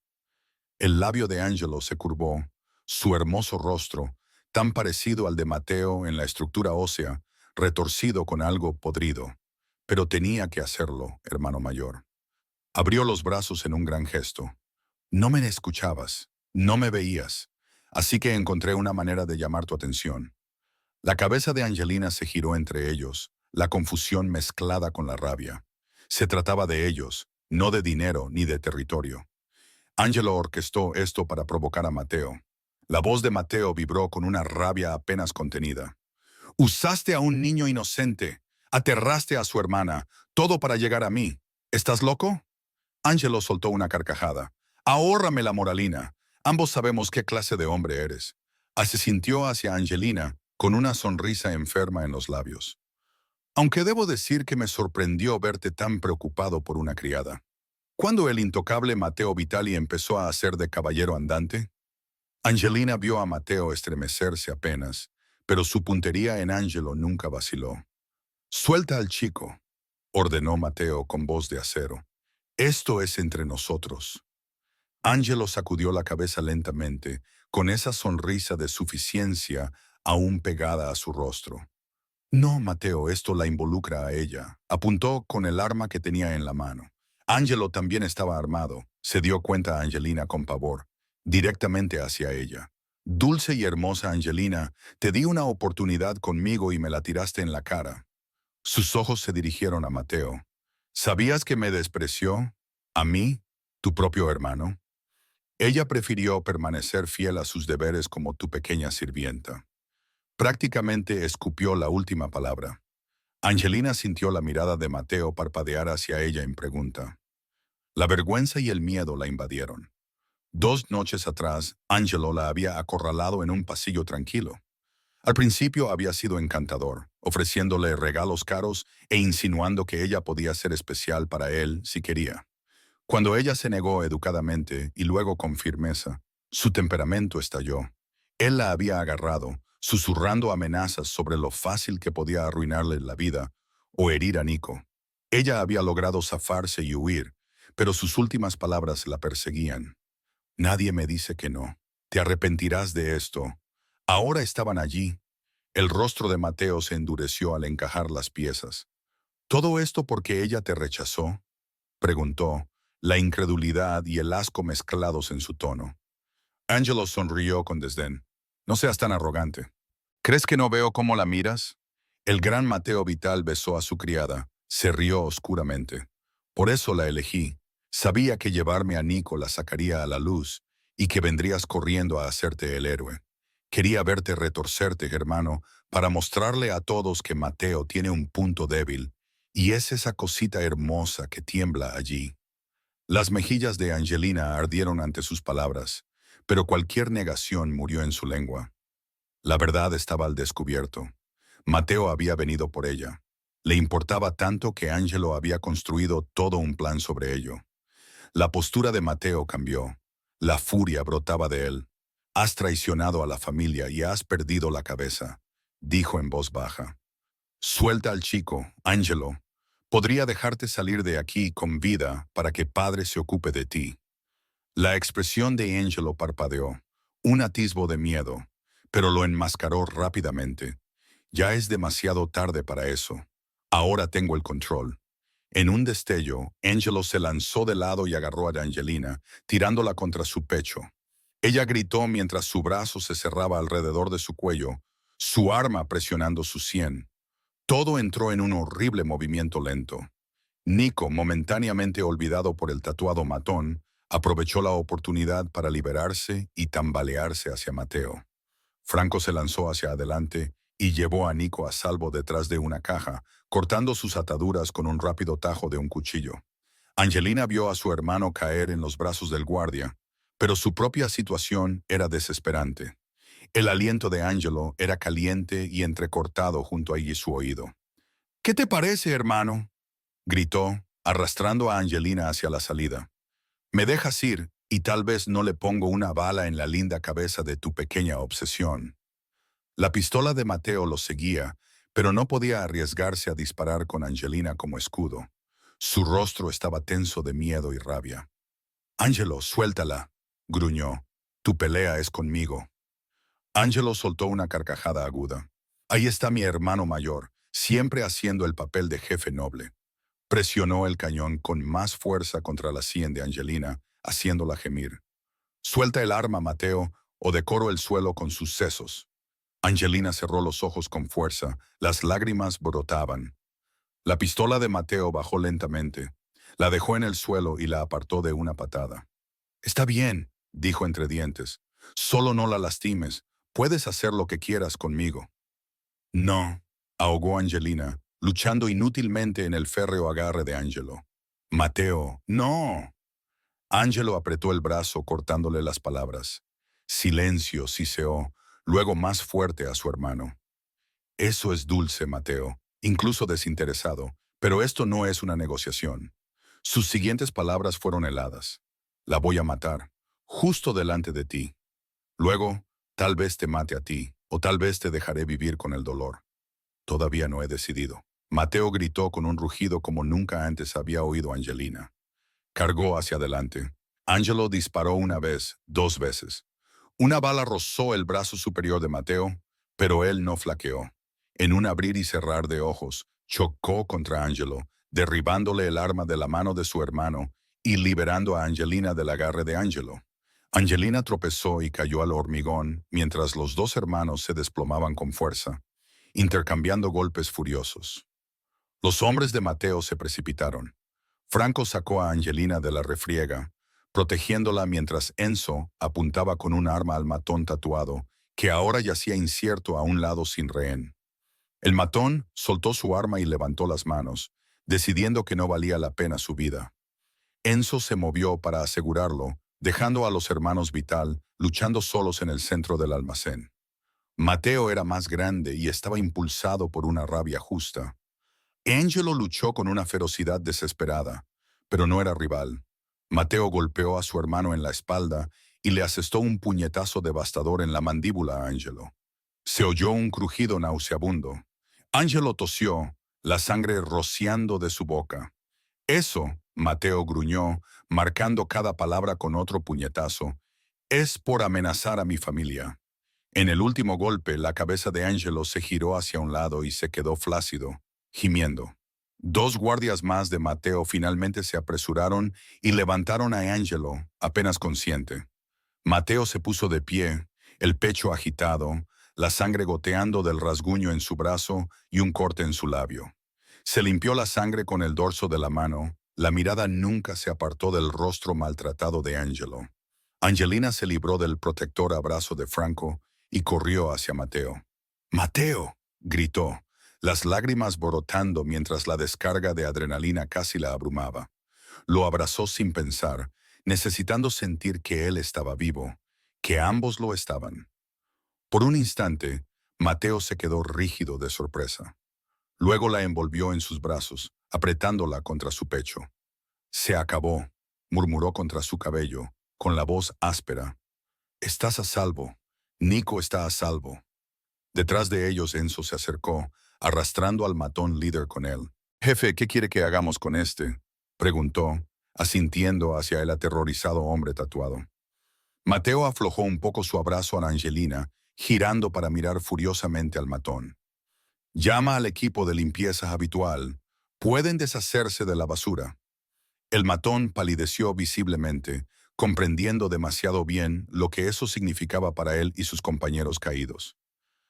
El labio de Angelo se curvó. Su hermoso rostro, tan parecido al de Mateo en la estructura ósea, retorcido con algo podrido. Pero tenía que hacerlo, hermano mayor. Abrió los brazos en un gran gesto. «No me escuchabas, no me veías, así que encontré una manera de llamar tu atención». La cabeza de Angelina se giró entre ellos, la confusión mezclada con la rabia. Se trataba de ellos, no de dinero ni de territorio. Angelo orquestó esto para provocar a Mateo. La voz de Mateo vibró con una rabia apenas contenida. «Usaste a un niño inocente, aterraste a su hermana, todo para llegar a mí. ¿Estás loco?» Angelo soltó una carcajada. «Ahórrame la moralina. Ambos sabemos qué clase de hombre eres». Se sintió hacia Angelina con una sonrisa enferma en los labios. «Aunque debo decir que me sorprendió verte tan preocupado por una criada». ¿Cuándo el intocable Mateo Vitali empezó a hacer de caballero andante? Angelina vio a Mateo estremecerse apenas, pero su puntería en Angelo nunca vaciló. «Suelta al chico», ordenó Mateo con voz de acero. «Esto es entre nosotros». Angelo sacudió la cabeza lentamente, con esa sonrisa de suficiencia aún pegada a su rostro. «No, Mateo, esto la involucra a ella», apuntó con el arma que tenía en la mano. Angelo también estaba armado, se dio cuenta Angelina con pavor, directamente hacia ella. «Dulce y hermosa Angelina, te di una oportunidad conmigo y me la tiraste en la cara». Sus ojos se dirigieron a Mateo. «¿Sabías que me despreció? ¿A mí? ¿Tu propio hermano?» Ella prefirió permanecer fiel a sus deberes como tu pequeña sirvienta. Prácticamente escupió la última palabra. Angelina sintió la mirada de Mateo parpadear hacia ella en pregunta. La vergüenza y el miedo la invadieron. 2 noches atrás, Angelo la había acorralado en un pasillo tranquilo. Al principio había sido encantador, ofreciéndole regalos caros e insinuando que ella podía ser especial para él si quería. Cuando ella se negó educadamente y luego con firmeza, su temperamento estalló. Él la había agarrado, susurrando amenazas sobre lo fácil que podía arruinarle la vida o herir a Nico. Ella había logrado zafarse y huir, pero sus últimas palabras la perseguían. «Nadie me dice que no. Te arrepentirás de esto». Ahora estaban allí. El rostro de Mateo se endureció al encajar las piezas. «¿Todo esto porque ella te rechazó?», preguntó, la incredulidad y el asco mezclados en su tono. Angelo sonrió con desdén. «No seas tan arrogante. ¿Crees que no veo cómo la miras?» El gran Mateo Vital besó a su criada. Se rió oscuramente. «Por eso la elegí. Sabía que llevarme a Nico la sacaría a la luz, y que vendrías corriendo a hacerte el héroe. Quería verte retorcerte, hermano, para mostrarle a todos que Mateo tiene un punto débil, y es esa cosita hermosa que tiembla allí. Las mejillas de Angelina ardieron ante sus palabras, pero cualquier negación murió en su lengua. La verdad estaba al descubierto. Mateo había venido por ella. Le importaba tanto que Angelo había construido todo un plan sobre ello. La postura de Mateo cambió. La furia brotaba de él. «Has traicionado a la familia y has perdido la cabeza», dijo en voz baja. «Suelta al chico, Angelo. Podría dejarte salir de aquí con vida para que padre se ocupe de ti». La expresión de Angelo parpadeó, un atisbo de miedo, pero lo enmascaró rápidamente. «Ya es demasiado tarde para eso. Ahora tengo el control». En un destello, Angelo se lanzó de lado y agarró a Angelina, tirándola contra su pecho. Ella gritó mientras su brazo se cerraba alrededor de su cuello, su arma presionando su sien. Todo entró en un horrible movimiento lento. Nico, momentáneamente olvidado por el tatuado matón, aprovechó la oportunidad para liberarse y tambalearse hacia Mateo. Franco se lanzó hacia adelante y llevó a Nico a salvo detrás de una caja, cortando sus ataduras con un rápido tajo de un cuchillo. Angelina vio a su hermano caer en los brazos del guardia, pero su propia situación era desesperante. El aliento de Angelo era caliente y entrecortado junto a su oído. «¿Qué te parece, hermano?», gritó, arrastrando a Angelina hacia la salida. «Me dejas ir y tal vez no le pongo una bala en la linda cabeza de tu pequeña obsesión». La pistola de Mateo lo seguía, pero no podía arriesgarse a disparar con Angelina como escudo. Su rostro estaba tenso de miedo y rabia. «Angelo, suéltala», gruñó. «Tu pelea es conmigo». Angelo soltó una carcajada aguda. «Ahí está mi hermano mayor, siempre haciendo el papel de jefe noble». Presionó el cañón con más fuerza contra la sien de Angelina, haciéndola gemir. «Suelta el arma, Mateo, o decoro el suelo con sus sesos». Angelina cerró los ojos con fuerza, las lágrimas brotaban. La pistola de Mateo bajó lentamente. La dejó en el suelo y la apartó de una patada. «Está bien», dijo entre dientes. «Solo no la lastimes. Puedes hacer lo que quieras conmigo». «No», ahogó Angelina, luchando inútilmente en el férreo agarre de Angelo. «Mateo, no». Angelo apretó el brazo cortándole las palabras. «Silencio», siseó, luego más fuerte a su hermano. «Eso es dulce, Mateo, incluso desinteresado, pero esto no es una negociación». Sus siguientes palabras fueron heladas. «La voy a matar, justo delante de ti. Luego, tal vez te mate a ti, o tal vez te dejaré vivir con el dolor. Todavía no he decidido». Mateo gritó con un rugido como nunca antes había oído a Angelina. Cargó hacia adelante. Angelo disparó una vez, dos veces. Una bala rozó el brazo superior de Mateo, pero él no flaqueó. En un abrir y cerrar de ojos, chocó contra Angelo, derribándole el arma de la mano de su hermano y liberando a Angelina del agarre de Angelo. Angelina tropezó y cayó al hormigón mientras los dos hermanos se desplomaban con fuerza, intercambiando golpes furiosos. Los hombres de Mateo se precipitaron. Franco sacó a Angelina de la refriega, protegiéndola mientras Enzo apuntaba con un arma al matón tatuado, que ahora yacía incierto a un lado sin rehén. El matón soltó su arma y levantó las manos, decidiendo que no valía la pena su vida. Enzo se movió para asegurarlo, dejando a los hermanos Vital luchando solos en el centro del almacén. Mateo era más grande y estaba impulsado por una rabia justa. Angelo luchó con una ferocidad desesperada, pero no era rival. Mateo golpeó a su hermano en la espalda y le asestó un puñetazo devastador en la mandíbula a Angelo. Se oyó un crujido nauseabundo. Angelo tosió, la sangre rociando de su boca. «Eso», Mateo gruñó, marcando cada palabra con otro puñetazo, «es por amenazar a mi familia». En el último golpe, la cabeza de Angelo se giró hacia un lado y se quedó flácido, gimiendo. Dos guardias más de Mateo finalmente se apresuraron y levantaron a Angelo, apenas consciente. Mateo se puso de pie, el pecho agitado, la sangre goteando del rasguño en su brazo y un corte en su labio. Se limpió la sangre con el dorso de la mano, la mirada nunca se apartó del rostro maltratado de Angelo. Angelina se libró del protector abrazo de Franco y corrió hacia Mateo. ¡Mateo!, gritó, las lágrimas brotando mientras la descarga de adrenalina casi la abrumaba. Lo abrazó sin pensar, necesitando sentir que él estaba vivo, que ambos lo estaban. Por un instante, Mateo se quedó rígido de sorpresa. Luego la envolvió en sus brazos, apretándola contra su pecho. Se acabó, murmuró contra su cabello, con la voz áspera. Estás a salvo. Nico está a salvo. Detrás de ellos Enzo se acercó, arrastrando al matón líder con él. Jefe, ¿qué quiere que hagamos con este?, preguntó, asintiendo hacia el aterrorizado hombre tatuado. Mateo aflojó un poco su abrazo a Angelina, girando para mirar furiosamente al matón. Llama al equipo de limpieza habitual. Pueden deshacerse de la basura. El matón palideció visiblemente, comprendiendo demasiado bien lo que eso significaba para él y sus compañeros caídos.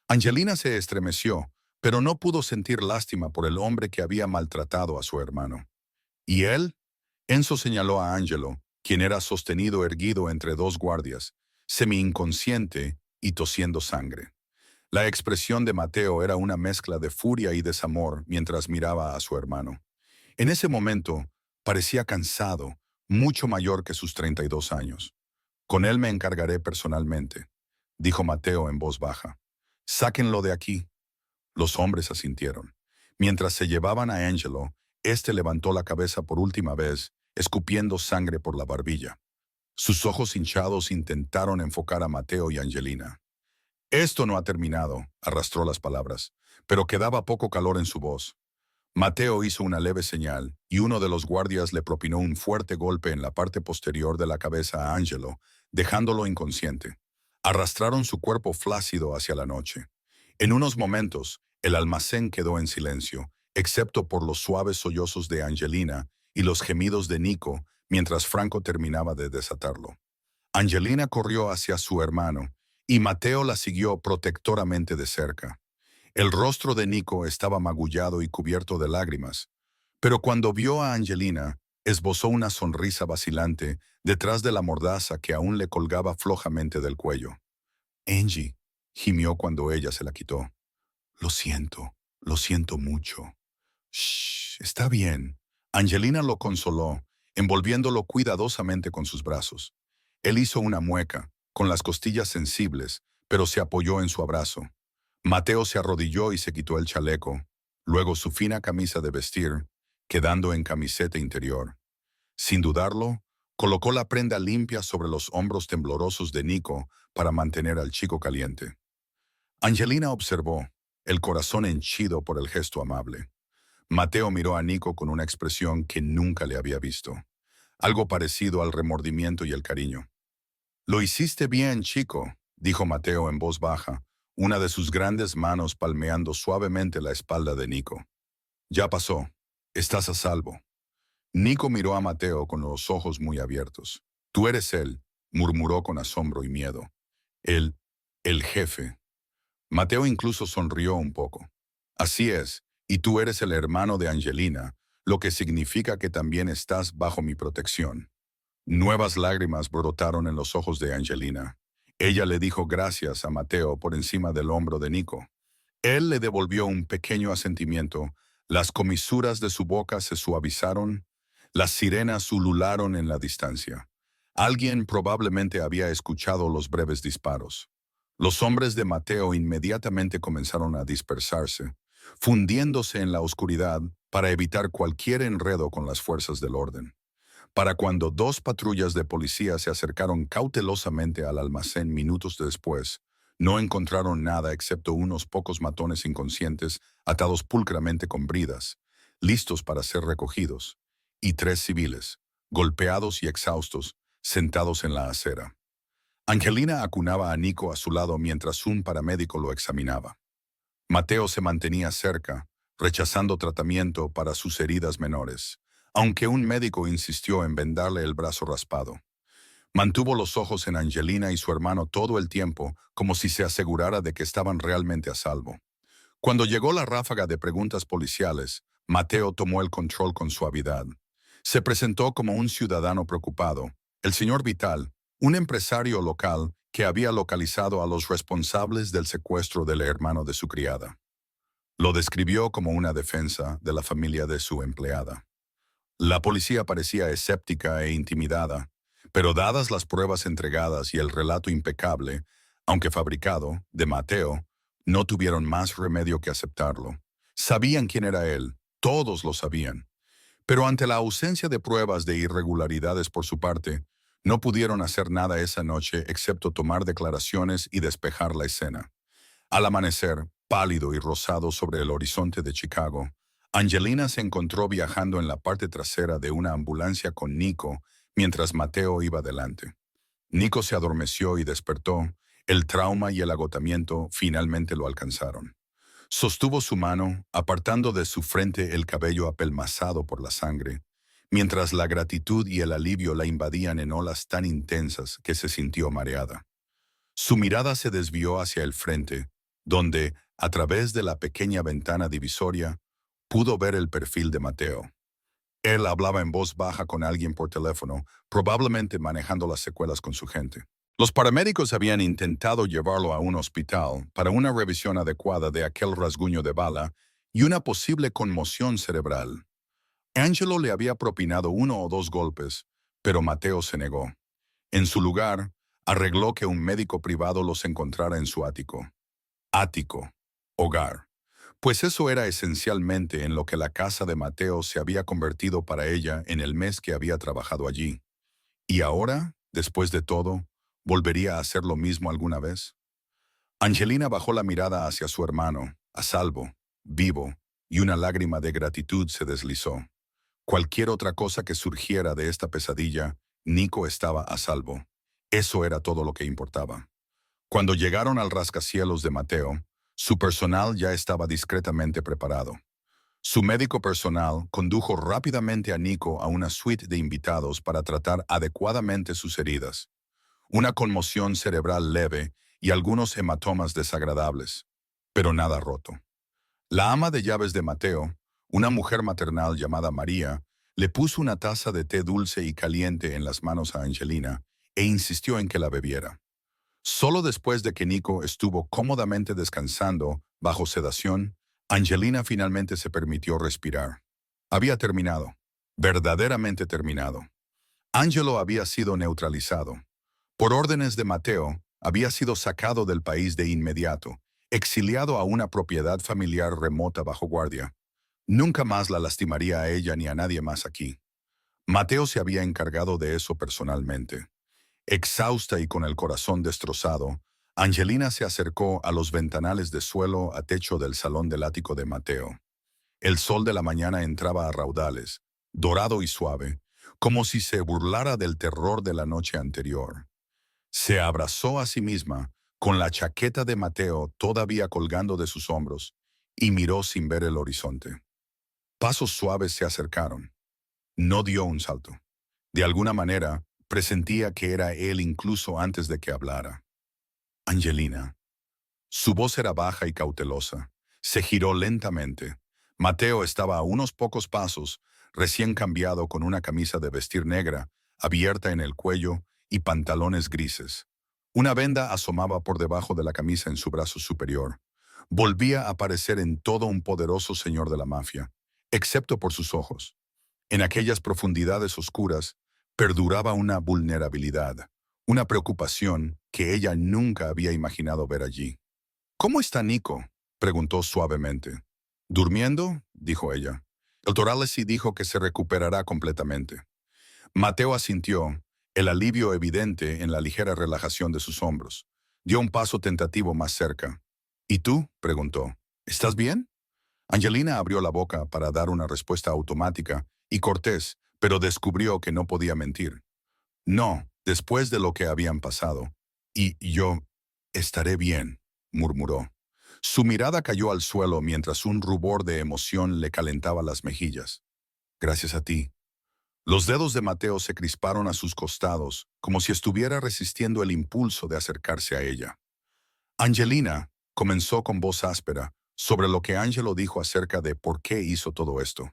Angelina se estremeció, pero no pudo sentir lástima por el hombre que había maltratado a su hermano. ¿Y él? Enzo señaló a Angelo, quien era sostenido erguido entre dos guardias, semi-inconsciente y tosiendo sangre. La expresión de Mateo era una mezcla de furia y desamor mientras miraba a su hermano. En ese momento, parecía cansado, mucho mayor que sus 32 años. Con él me encargaré personalmente, dijo Mateo en voz baja. Sáquenlo de aquí. Los hombres asintieron. Mientras se llevaban a Angelo, éste levantó la cabeza por última vez, escupiendo sangre por la barbilla. Sus ojos hinchados intentaron enfocar a Mateo y Angelina. Esto no ha terminado, arrastró las palabras, pero quedaba poco calor en su voz. Mateo hizo una leve señal, y uno de los guardias le propinó un fuerte golpe en la parte posterior de la cabeza a Angelo, dejándolo inconsciente. Arrastraron su cuerpo flácido hacia la noche. En unos momentos, el almacén quedó en silencio, excepto por los suaves sollozos de Angelina y los gemidos de Nico mientras Franco terminaba de desatarlo. Angelina corrió hacia su hermano, y Mateo la siguió protectoramente de cerca. El rostro de Nico estaba magullado y cubierto de lágrimas, pero cuando vio a Angelina, esbozó una sonrisa vacilante detrás de la mordaza que aún le colgaba flojamente del cuello. Angie, gimió cuando ella se la quitó. Lo siento mucho. Shh, está bien. Angelina lo consoló, envolviéndolo cuidadosamente con sus brazos. Él hizo una mueca, con las costillas sensibles, pero se apoyó en su abrazo. Mateo se arrodilló y se quitó el chaleco, luego su fina camisa de vestir, quedando en camiseta interior. Sin dudarlo, colocó la prenda limpia sobre los hombros temblorosos de Nico para mantener al chico caliente. Angelina observó, el corazón henchido por el gesto amable. Mateo miró a Nico con una expresión que nunca le había visto, algo parecido al remordimiento y el cariño. Lo hiciste bien, chico, dijo Mateo en voz baja, una de sus grandes manos palmeando suavemente la espalda de Nico. Ya pasó. Estás a salvo. Nico miró a Mateo con los ojos muy abiertos. Tú eres él, murmuró con asombro y miedo. El jefe. Mateo incluso sonrió un poco. Así es, y tú eres el hermano de Angelina, lo que significa que también estás bajo mi protección. Nuevas lágrimas brotaron en los ojos de Angelina. Ella le dijo gracias a Mateo por encima del hombro de Nico. Él le devolvió un pequeño asentimiento, las comisuras de su boca se suavizaron, las sirenas ulularon en la distancia. Alguien probablemente había escuchado los breves disparos. Los hombres de Mateo inmediatamente comenzaron a dispersarse, fundiéndose en la oscuridad para evitar cualquier enredo con las fuerzas del orden. Para cuando dos patrullas de policía se acercaron cautelosamente al almacén minutos después, no encontraron nada excepto unos pocos matones inconscientes atados pulcramente con bridas, listos para ser recogidos, y tres civiles, golpeados y exhaustos, sentados en la acera. Angelina acunaba a Nico a su lado mientras un paramédico lo examinaba. Mateo se mantenía cerca, rechazando tratamiento para sus heridas menores, aunque un médico insistió en vendarle el brazo raspado. Mantuvo los ojos en Angelina y su hermano todo el tiempo, como si se asegurara de que estaban realmente a salvo. Cuando llegó la ráfaga de preguntas policiales, Mateo tomó el control con suavidad. Se presentó como un ciudadano preocupado. El señor Vital, un empresario local que había localizado a los responsables del secuestro del hermano de su criada. Lo describió como una defensa de la familia de su empleada. La policía parecía escéptica e intimidada, pero dadas las pruebas entregadas y el relato impecable, aunque fabricado, de Mateo, no tuvieron más remedio que aceptarlo. Sabían quién era él, todos lo sabían, pero ante la ausencia de pruebas de irregularidades por su parte, no pudieron hacer nada esa noche excepto tomar declaraciones y despejar la escena. Al amanecer, pálido y rosado sobre el horizonte de Chicago, Angelina se encontró viajando en la parte trasera de una ambulancia con Nico mientras Mateo iba delante. Nico se adormeció y despertó. El trauma y el agotamiento finalmente lo alcanzaron. Sostuvo su mano, apartando de su frente el cabello apelmazado por la sangre, mientras la gratitud y el alivio la invadían en olas tan intensas que se sintió mareada. Su mirada se desvió hacia el frente, donde, a través de la pequeña ventana divisoria, pudo ver el perfil de Mateo. Él hablaba en voz baja con alguien por teléfono, probablemente manejando las secuelas con su gente. Los paramédicos habían intentado llevarlo a un hospital para una revisión adecuada de aquel rasguño de bala y una posible conmoción cerebral. Angelo le había propinado 1 o 2 golpes, pero Mateo se negó. En su lugar, arregló que un médico privado los encontrara en su ático. Ático, hogar. Pues eso era esencialmente en lo que la casa de Mateo se había convertido para ella en el mes que había trabajado allí. ¿Y ahora, después de todo, volvería a hacer lo mismo alguna vez? Angelina bajó la mirada hacia su hermano, a salvo, vivo, y una lágrima de gratitud se deslizó. Cualquier otra cosa que surgiera de esta pesadilla, Nico estaba a salvo. Eso era todo lo que importaba. Cuando llegaron al rascacielos de Mateo, su personal ya estaba discretamente preparado. Su médico personal condujo rápidamente a Nico a una suite de invitados para tratar adecuadamente sus heridas. Una conmoción cerebral leve y algunos hematomas desagradables, pero nada roto. La ama de llaves de Mateo, una mujer maternal llamada María, le puso una taza de té dulce y caliente en las manos a Angelina e insistió en que la bebiera. Solo después de que Nico estuvo cómodamente descansando bajo sedación, Angelina finalmente se permitió respirar. Había terminado, verdaderamente terminado. Angelo había sido neutralizado. Por órdenes de Mateo, había sido sacado del país de inmediato, exiliado a una propiedad familiar remota bajo guardia. Nunca más la lastimaría a ella ni a nadie más aquí. Mateo se había encargado de eso personalmente. Exhausta y con el corazón destrozado, Angelina se acercó a los ventanales de suelo a techo del salón del ático de Mateo. El sol de la mañana entraba a raudales, dorado y suave, como si se burlara del terror de la noche anterior. Se abrazó a sí misma, con la chaqueta de Mateo todavía colgando de sus hombros, y miró sin ver el horizonte. Pasos suaves se acercaron. No dio un salto. De alguna manera, presentía que era él incluso antes de que hablara. Angelina. Su voz era baja y cautelosa. Se giró lentamente. Mateo estaba a unos pocos pasos, recién cambiado con una camisa de vestir negra, abierta en el cuello y pantalones grises. Una venda asomaba por debajo de la camisa en su brazo superior. Volvía a parecer en todo un poderoso señor de la mafia, excepto por sus ojos. En aquellas profundidades oscuras perduraba una vulnerabilidad, una preocupación que ella nunca había imaginado ver allí. ¿Cómo está Nico?, preguntó suavemente. ¿Durmiendo?, dijo ella. El Toralesi dijo que se recuperará completamente. Mateo asintió, el alivio evidente en la ligera relajación de sus hombros. Dio un paso tentativo más cerca. ¿Y tú?, preguntó. ¿Estás bien? Angelina abrió la boca para dar una respuesta automática y cortés, pero descubrió que no podía mentir. No, después de lo que habían pasado. Y yo estaré bien, murmuró. Su mirada cayó al suelo mientras un rubor de emoción le calentaba las mejillas. Gracias a ti. Los dedos de Mateo se crisparon a sus costados, como si estuviera resistiendo el impulso de acercarse a ella. Angelina comenzó con voz áspera, sobre lo que Angelo dijo acerca de por qué hizo todo esto.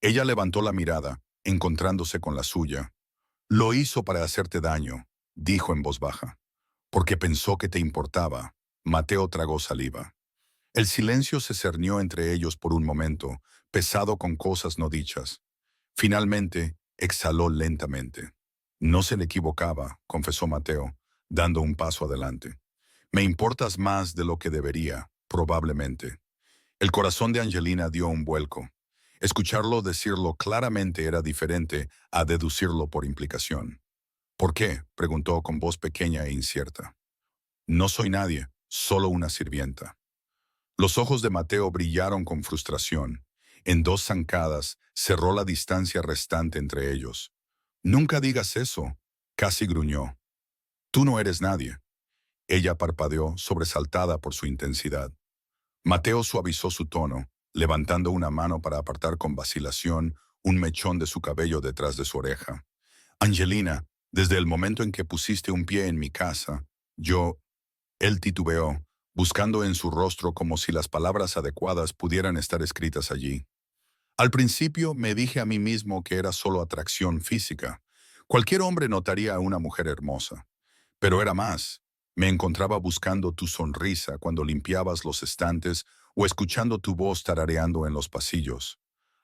Ella levantó la mirada, encontrándose con la suya. Lo hizo para hacerte daño, dijo en voz baja. Porque pensó que te importaba. Mateo tragó saliva. El silencio se cernió entre ellos por un momento, pesado con cosas no dichas. Finalmente, exhaló lentamente. No se le equivocaba, confesó Mateo, dando un paso adelante. Me importas más de lo que debería, probablemente. El corazón de Angelina dio un vuelco. Escucharlo decirlo claramente era diferente a deducirlo por implicación. ¿Por qué?, preguntó con voz pequeña e incierta. No soy nadie, solo una sirvienta. Los ojos de Mateo brillaron con frustración. En dos zancadas cerró la distancia restante entre ellos. Nunca digas eso, casi gruñó. Tú no eres nadie. Ella parpadeó, sobresaltada por su intensidad. Mateo suavizó su tono, levantando una mano para apartar con vacilación un mechón de su cabello detrás de su oreja. Angelina, desde el momento en que pusiste un pie en mi casa, yo... Él titubeó, buscando en su rostro como si las palabras adecuadas pudieran estar escritas allí. Al principio me dije a mí mismo que era solo atracción física. Cualquier hombre notaría a una mujer hermosa. Pero era más. Me encontraba buscando tu sonrisa cuando limpiabas los estantes o escuchando tu voz tarareando en los pasillos.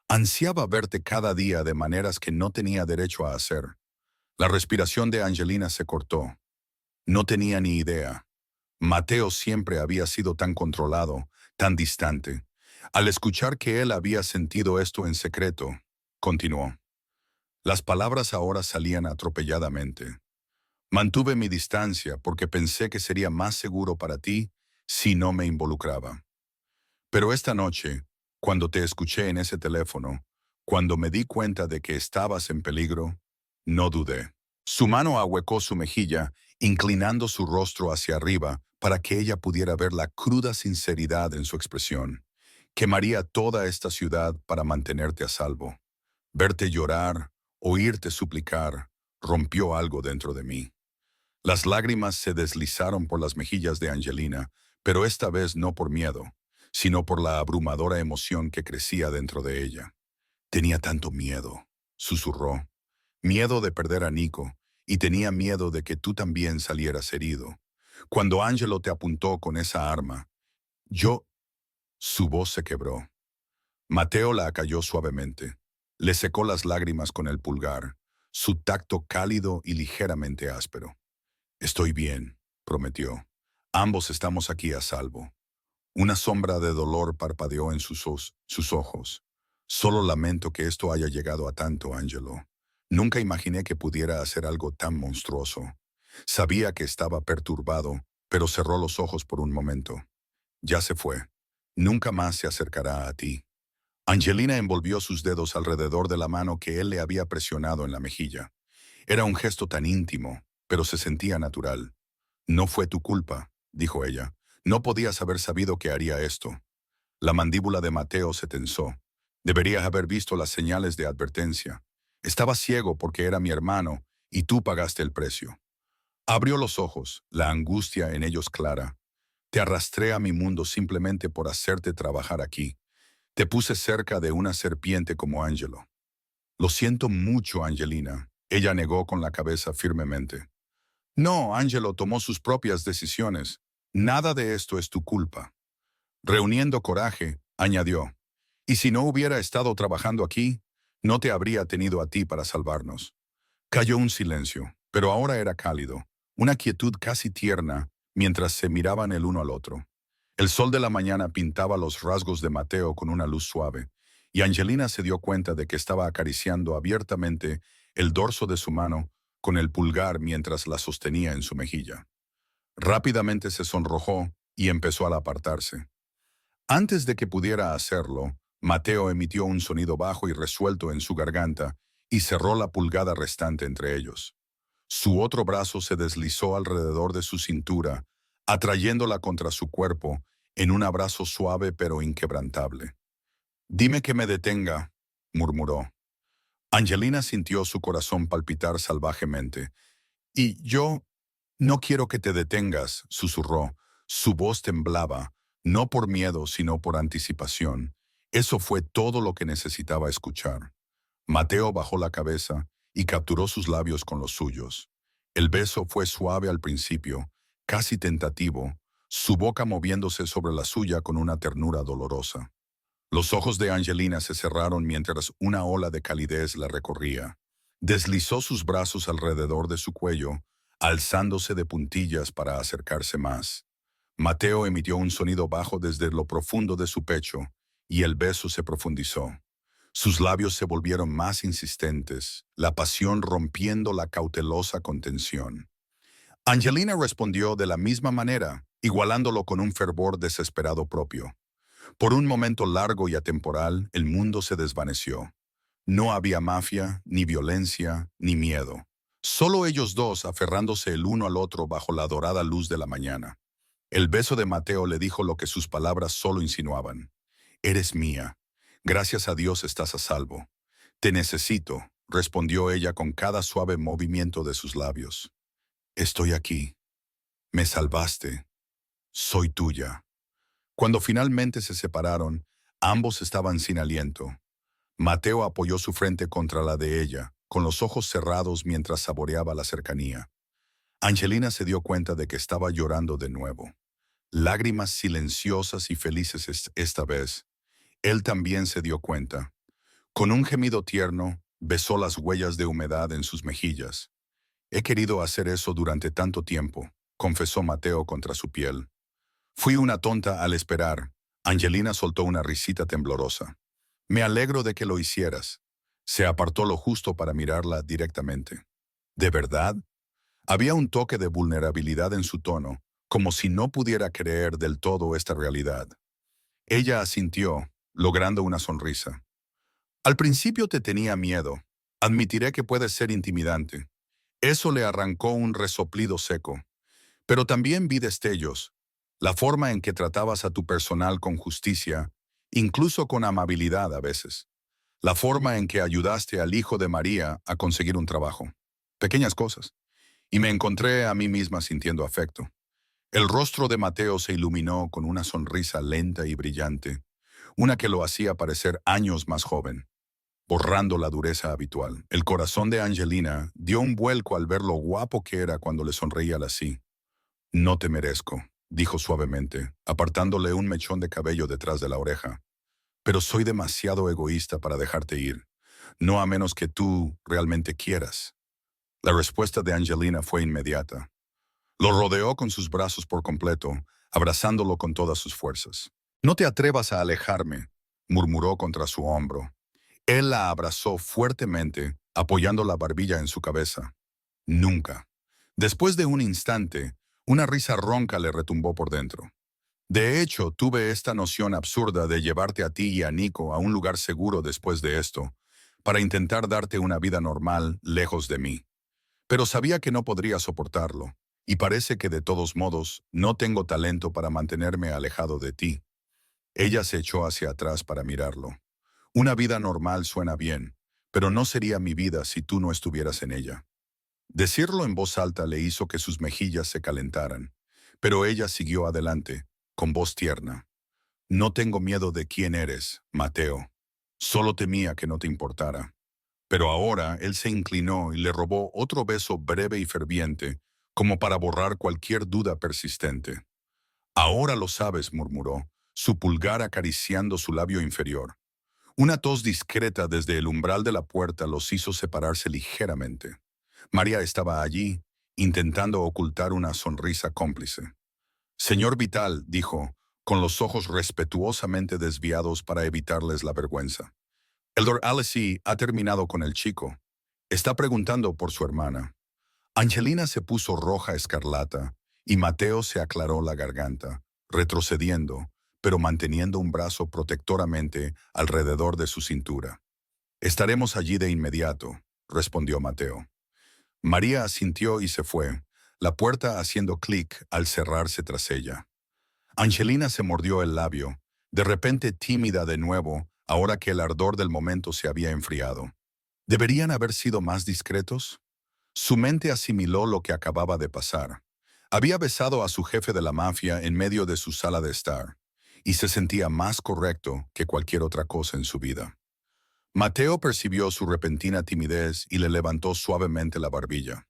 Ansiaba verte cada día de maneras que no tenía derecho a hacer. La respiración de Angelina se cortó. No tenía ni idea. Mateo siempre había sido tan controlado, tan distante. Al escuchar que él había sentido esto en secreto, continuó. Las palabras ahora salían atropelladamente. Mantuve mi distancia porque pensé que sería más seguro para ti si no me involucraba. Pero esta noche, cuando te escuché en ese teléfono, cuando me di cuenta de que estabas en peligro, no dudé. Su mano ahuecó su mejilla, inclinando su rostro hacia arriba para que ella pudiera ver la cruda sinceridad en su expresión. Quemaría toda esta ciudad para mantenerte a salvo. Verte llorar, oírte suplicar, rompió algo dentro de mí. Las lágrimas se deslizaron por las mejillas de Angelina, pero esta vez no por miedo, sino por la abrumadora emoción que crecía dentro de ella. Tenía tanto miedo, susurró. Miedo de perder a Nico, y tenía miedo de que tú también salieras herido. Cuando Angelo te apuntó con esa arma, yo... Su voz se quebró. Mateo la acalló suavemente. Le secó las lágrimas con el pulgar, su tacto cálido y ligeramente áspero. Estoy bien, prometió. Ambos estamos aquí a salvo. Una sombra de dolor parpadeó en sus ojos. Solo lamento que esto haya llegado a tanto, Angelo. Nunca imaginé que pudiera hacer algo tan monstruoso. Sabía que estaba perturbado, pero cerró los ojos por un momento. Ya se fue. Nunca más se acercará a ti. Angelina envolvió sus dedos alrededor de la mano que él le había presionado en la mejilla. Era un gesto tan íntimo, pero se sentía natural. No fue tu culpa, dijo ella. No podías haber sabido que haría esto. La mandíbula de Mateo se tensó. Deberías haber visto las señales de advertencia. Estaba ciego porque era mi hermano, y tú pagaste el precio. Abrió los ojos, la angustia en ellos clara. Te arrastré a mi mundo simplemente por hacerte trabajar aquí. Te puse cerca de una serpiente como Angelo. Lo siento mucho, Angelina. Ella negó con la cabeza firmemente. No, Angelo tomó sus propias decisiones. Nada de esto es tu culpa. Reuniendo coraje, añadió. Y si no hubiera estado trabajando aquí, no te habría tenido a ti para salvarnos. Cayó un silencio, pero ahora era cálido, una quietud casi tierna, mientras se miraban el uno al otro. El sol de la mañana pintaba los rasgos de Mateo con una luz suave, y Angelina se dio cuenta de que estaba acariciando abiertamente el dorso de su mano con el pulgar mientras la sostenía en su mejilla. Rápidamente se sonrojó y empezó a apartarse. Antes de que pudiera hacerlo, Mateo emitió un sonido bajo y resuelto en su garganta y cerró la pulgada restante entre ellos. Su otro brazo se deslizó alrededor de su cintura, atrayéndola contra su cuerpo en un abrazo suave pero inquebrantable. Dime que me detenga, murmuró. Angelina sintió su corazón palpitar salvajemente. Y yo no quiero que te detengas, susurró. Su voz temblaba, no por miedo, sino por anticipación. Eso fue todo lo que necesitaba escuchar. Mateo bajó la cabeza y capturó sus labios con los suyos. El beso fue suave al principio, casi tentativo, su boca moviéndose sobre la suya con una ternura dolorosa. Los ojos de Angelina se cerraron mientras una ola de calidez la recorría. Deslizó sus brazos alrededor de su cuello, alzándose de puntillas para acercarse más. Mateo emitió un sonido bajo desde lo profundo de su pecho, y el beso se profundizó. Sus labios se volvieron más insistentes, la pasión rompiendo la cautelosa contención. Angelina respondió de la misma manera, igualándolo con un fervor desesperado propio. Por un momento largo y atemporal, el mundo se desvaneció. No había mafia, ni violencia, ni miedo. Solo ellos dos aferrándose el uno al otro bajo la dorada luz de la mañana. El beso de Mateo le dijo lo que sus palabras solo insinuaban. Eres mía. Gracias a Dios estás a salvo. Te necesito, respondió ella con cada suave movimiento de sus labios. Estoy aquí. Me salvaste. Soy tuya. Cuando finalmente se separaron, ambos estaban sin aliento. Mateo apoyó su frente contra la de ella, con los ojos cerrados mientras saboreaba la cercanía. Angelina se dio cuenta de que estaba llorando de nuevo. Lágrimas silenciosas y felices esta vez. Él también se dio cuenta. Con un gemido tierno, besó las huellas de humedad en sus mejillas. He querido hacer eso durante tanto tiempo, confesó Mateo contra su piel. Fui una tonta al esperar. Angelina soltó una risita temblorosa. Me alegro de que lo hicieras. Se apartó lo justo para mirarla directamente. ¿De verdad? Había un toque de vulnerabilidad en su tono, como si no pudiera creer del todo esta realidad. Ella asintió, logrando una sonrisa. Al principio te tenía miedo. Admitiré que puedes ser intimidante. Eso le arrancó un resoplido seco. Pero también vi destellos. La forma en que tratabas a tu personal con justicia, incluso con amabilidad a veces. La forma en que ayudaste al hijo de María a conseguir un trabajo. Pequeñas cosas. Y me encontré a mí misma sintiendo afecto. El rostro de Mateo se iluminó con una sonrisa lenta y brillante, una que lo hacía parecer años más joven, borrando la dureza habitual. El corazón de Angelina dio un vuelco al ver lo guapo que era cuando le sonreía así. No te merezco, dijo suavemente, apartándole un mechón de cabello detrás de la oreja. Pero soy demasiado egoísta para dejarte ir, no a menos que tú realmente quieras. La respuesta de Angelina fue inmediata. Lo rodeó con sus brazos por completo, abrazándolo con todas sus fuerzas. No te atrevas a alejarme, murmuró contra su hombro. Él la abrazó fuertemente, apoyando la barbilla en su cabeza. Nunca. Después de un instante, una risa ronca le retumbó por dentro. De hecho, tuve esta noción absurda de llevarte a ti y a Nico a un lugar seguro después de esto, para intentar darte una vida normal lejos de mí. Pero sabía que no podría soportarlo, y parece que de todos modos no tengo talento para mantenerme alejado de ti. Ella se echó hacia atrás para mirarlo. Una vida normal suena bien, pero no sería mi vida si tú no estuvieras en ella. Decirlo en voz alta le hizo que sus mejillas se calentaran, pero ella siguió adelante, con voz tierna. No tengo miedo de quién eres, Mateo. Solo temía que no te importara. Pero ahora él se inclinó y le robó otro beso breve y ferviente, como para borrar cualquier duda persistente. Ahora lo sabes, murmuró, su pulgar acariciando su labio inferior. Una tos discreta desde el umbral de la puerta los hizo separarse ligeramente. María estaba allí, intentando ocultar una sonrisa cómplice. Señor Vital, dijo, con los ojos respetuosamente desviados para evitarles la vergüenza. El Dr. Alessi ha terminado con el chico. Está preguntando por su hermana. Angelina se puso roja escarlata y Mateo se aclaró la garganta, retrocediendo, pero manteniendo un brazo protectoramente alrededor de su cintura. Estaremos allí de inmediato, respondió Mateo. María asintió y se fue, la puerta haciendo clic al cerrarse tras ella. Angelina se mordió el labio, de repente tímida de nuevo, ahora que el ardor del momento se había enfriado. ¿Deberían haber sido más discretos? Su mente asimiló lo que acababa de pasar. Había besado a su jefe de la mafia en medio de su sala de estar, y se sentía más correcto que cualquier otra cosa en su vida. Mateo percibió su repentina timidez y le levantó suavemente la barbilla.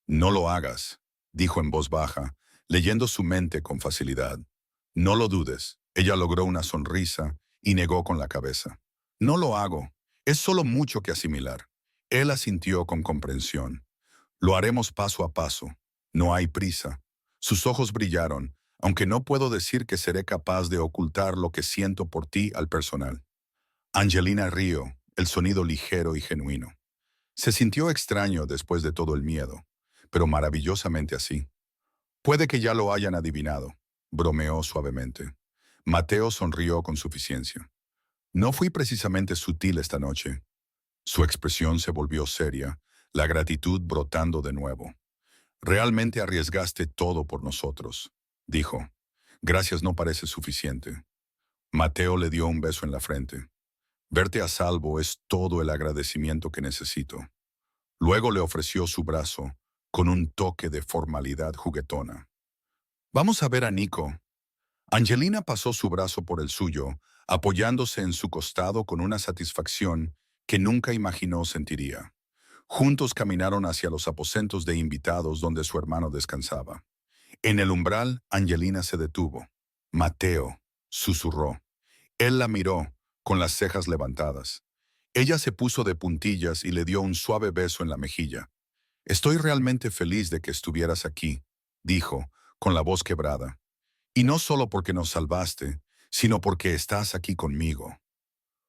No lo hagas, dijo en voz baja, leyendo su mente con facilidad. No lo dudes. Ella logró una sonrisa y negó con la cabeza. No lo hago. Es solo mucho que asimilar. Él asintió con comprensión. Lo haremos paso a paso. No hay prisa. Sus ojos brillaron, aunque no puedo decir que seré capaz de ocultar lo que siento por ti al personal. Angelina rió, el sonido ligero y genuino. Se sintió extraño después de todo el miedo, pero maravillosamente así. Puede que ya lo hayan adivinado, bromeó suavemente. Mateo sonrió con suficiencia. No fui precisamente sutil esta noche. Su expresión se volvió seria, la gratitud brotando de nuevo. Realmente arriesgaste todo por nosotros, dijo. Gracias no parece suficiente. Mateo le dio un beso en la frente. Verte a salvo es todo el agradecimiento que necesito. Luego le ofreció su brazo, con un toque de formalidad juguetona. Vamos a ver a Nico. Angelina pasó su brazo por el suyo, apoyándose en su costado con una satisfacción que nunca imaginó sentiría. Juntos caminaron hacia los aposentos de invitados donde su hermano descansaba. En el umbral, Angelina se detuvo. Mateo, susurró. Él la miró, con las cejas levantadas. Ella se puso de puntillas y le dio un suave beso en la mejilla. Estoy realmente feliz de que estuvieras aquí, dijo, con la voz quebrada. Y no solo porque nos salvaste, sino porque estás aquí conmigo.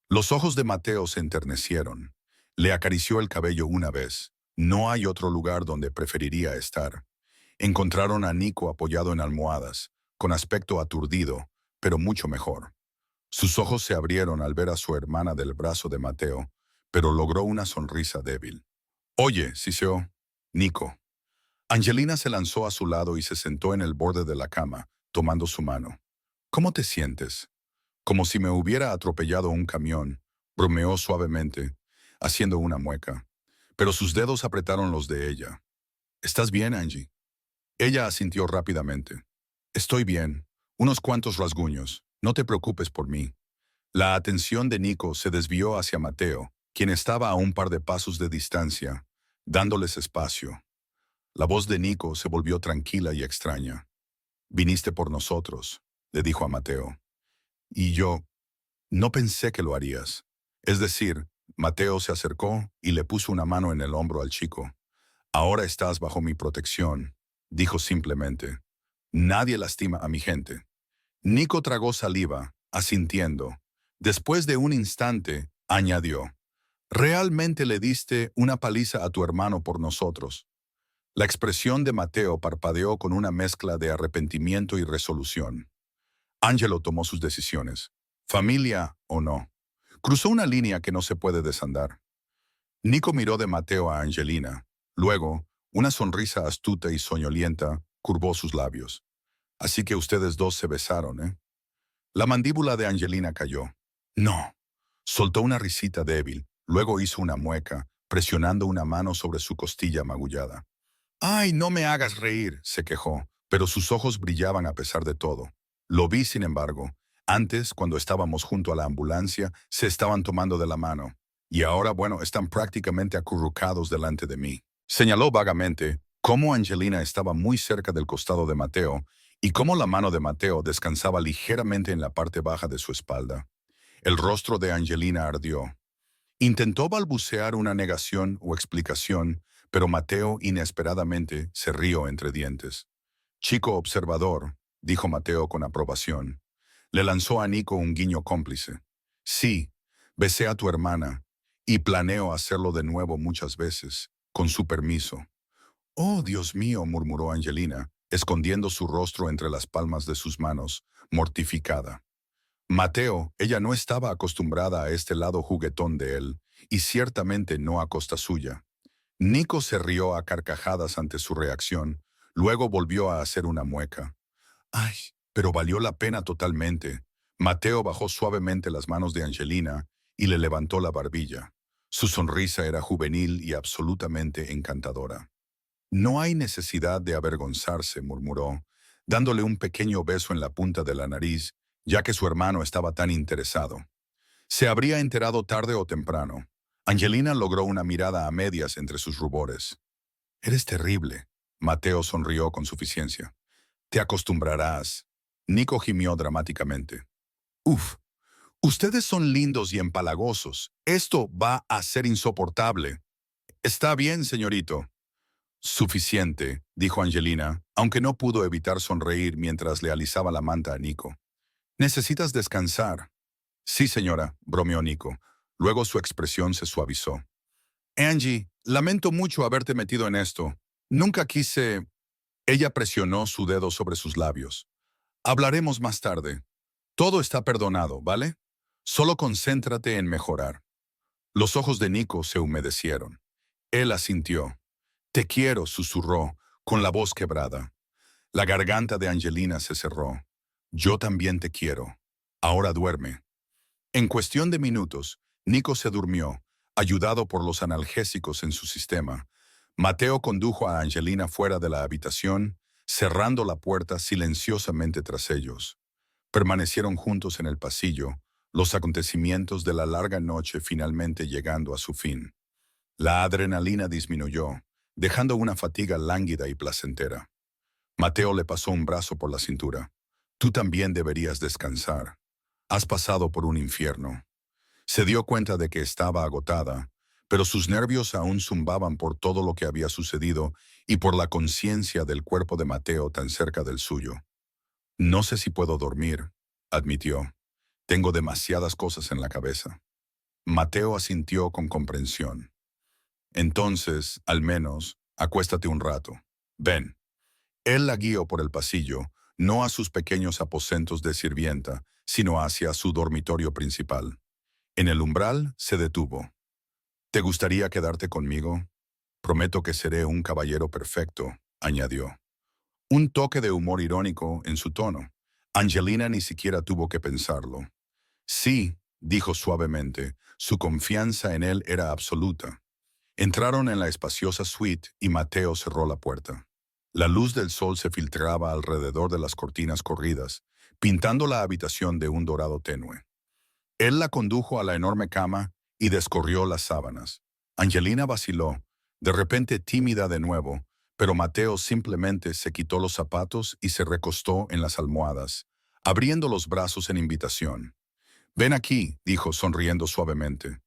Los ojos de Mateo se enternecieron. Le acarició el cabello una vez. No hay otro lugar donde preferiría estar. Encontraron a Nico apoyado en almohadas, con aspecto aturdido, pero mucho mejor. Sus ojos se abrieron al ver a su hermana del brazo de Mateo, pero logró una sonrisa débil. Oye, siseó. Nico. Angelina se lanzó a su lado y se sentó en el borde de la cama, tomando su mano. ¿Cómo te sientes? Como si me hubiera atropellado un camión, bromeó suavemente, haciendo una mueca. Pero sus dedos apretaron los de ella. ¿Estás bien, Angie? Ella asintió rápidamente. Estoy bien. Unos cuantos rasguños. No te preocupes por mí. La atención de Nico se desvió hacia Mateo, quien estaba a un par de pasos de distancia, dándoles espacio. La voz de Nico se volvió tranquila y extraña. Viniste por nosotros, le dijo a Mateo. Y yo, no pensé que lo harías. Es decir, Mateo se acercó y le puso una mano en el hombro al chico. Ahora estás bajo mi protección, dijo simplemente. Nadie lastima a mi gente. Nico tragó saliva, asintiendo. Después de un instante, añadió. Realmente le diste una paliza a tu hermano por nosotros. La expresión de Mateo parpadeó con una mezcla de arrepentimiento y resolución. Angelo tomó sus decisiones. Familia o no. Cruzó una línea que no se puede desandar. Nico miró de Mateo a Angelina. Luego, una sonrisa astuta y soñolienta curvó sus labios. Así que ustedes dos se besaron, ¿eh? La mandíbula de Angelina cayó. No. Soltó una risita débil. Luego hizo una mueca, presionando una mano sobre su costilla magullada. «Ay, no me hagas reír», se quejó, pero sus ojos brillaban a pesar de todo. Lo vi, sin embargo. Antes, cuando estábamos junto a la ambulancia, se estaban tomando de la mano. Y ahora, bueno, están prácticamente acurrucados delante de mí. Señaló vagamente cómo Angelina estaba muy cerca del costado de Mateo y cómo la mano de Mateo descansaba ligeramente en la parte baja de su espalda. El rostro de Angelina ardió. Intentó balbucear una negación o explicación, pero Mateo inesperadamente se rió entre dientes. Chico observador, dijo Mateo con aprobación. Le lanzó a Nico un guiño cómplice. Sí, besé a tu hermana, y planeo hacerlo de nuevo muchas veces, con su permiso. Oh, Dios mío, murmuró Angelina, escondiendo su rostro entre las palmas de sus manos, mortificada. Mateo, ella no estaba acostumbrada a este lado juguetón de él, y ciertamente no a costa suya. Nico se rió a carcajadas ante su reacción, luego volvió a hacer una mueca. Ay, pero valió la pena totalmente. Mateo bajó suavemente las manos de Angelina y le levantó la barbilla. Su sonrisa era juvenil y absolutamente encantadora. No hay necesidad de avergonzarse, murmuró, dándole un pequeño beso en la punta de la nariz, ya que su hermano estaba tan interesado. Se habría enterado tarde o temprano. Angelina logró una mirada a medias entre sus rubores. Eres terrible. Mateo sonrió con suficiencia. Te acostumbrarás. Nico gimió dramáticamente. Uf, ustedes son lindos y empalagosos. Esto va a ser insoportable. Está bien, señorito. Suficiente, dijo Angelina, aunque no pudo evitar sonreír mientras le alisaba la manta a Nico. Necesitas descansar. Sí, señora, bromeó Nico. Luego su expresión se suavizó. Angie, lamento mucho haberte metido en esto. Nunca quise... Ella presionó su dedo sobre sus labios. Hablaremos más tarde. Todo está perdonado, ¿vale? Solo concéntrate en mejorar. Los ojos de Nico se humedecieron. Él asintió. Te quiero, susurró, con la voz quebrada. La garganta de Angelina se cerró. Yo también te quiero. Ahora duerme. En cuestión de minutos, Nico se durmió, ayudado por los analgésicos en su sistema. Mateo condujo a Angelina fuera de la habitación, cerrando la puerta silenciosamente tras ellos. Permanecieron juntos en el pasillo, los acontecimientos de la larga noche finalmente llegando a su fin. La adrenalina disminuyó, dejando una fatiga lánguida y placentera. Mateo le pasó un brazo por la cintura. Tú también deberías descansar. Has pasado por un infierno. Se dio cuenta de que estaba agotada, pero sus nervios aún zumbaban por todo lo que había sucedido y por la conciencia del cuerpo de Mateo tan cerca del suyo. No sé si puedo dormir, admitió. Tengo demasiadas cosas en la cabeza. Mateo asintió con comprensión. Entonces, al menos, acuéstate un rato. Ven. Él la guió por el pasillo, no a sus pequeños aposentos de sirvienta, sino hacia su dormitorio principal. En el umbral se detuvo. ¿Te gustaría quedarte conmigo? Prometo que seré un caballero perfecto, añadió. Un toque de humor irónico en su tono. Angelina ni siquiera tuvo que pensarlo. Sí, dijo suavemente, su confianza en él era absoluta. Entraron en la espaciosa suite y Mateo cerró la puerta. La luz del sol se filtraba alrededor de las cortinas corridas, pintando la habitación de un dorado tenue. Él la condujo a la enorme cama y descorrió las sábanas. Angelina vaciló, de repente tímida de nuevo, pero Mateo simplemente se quitó los zapatos y se recostó en las almohadas, abriendo los brazos en invitación. Ven aquí, dijo sonriendo suavemente.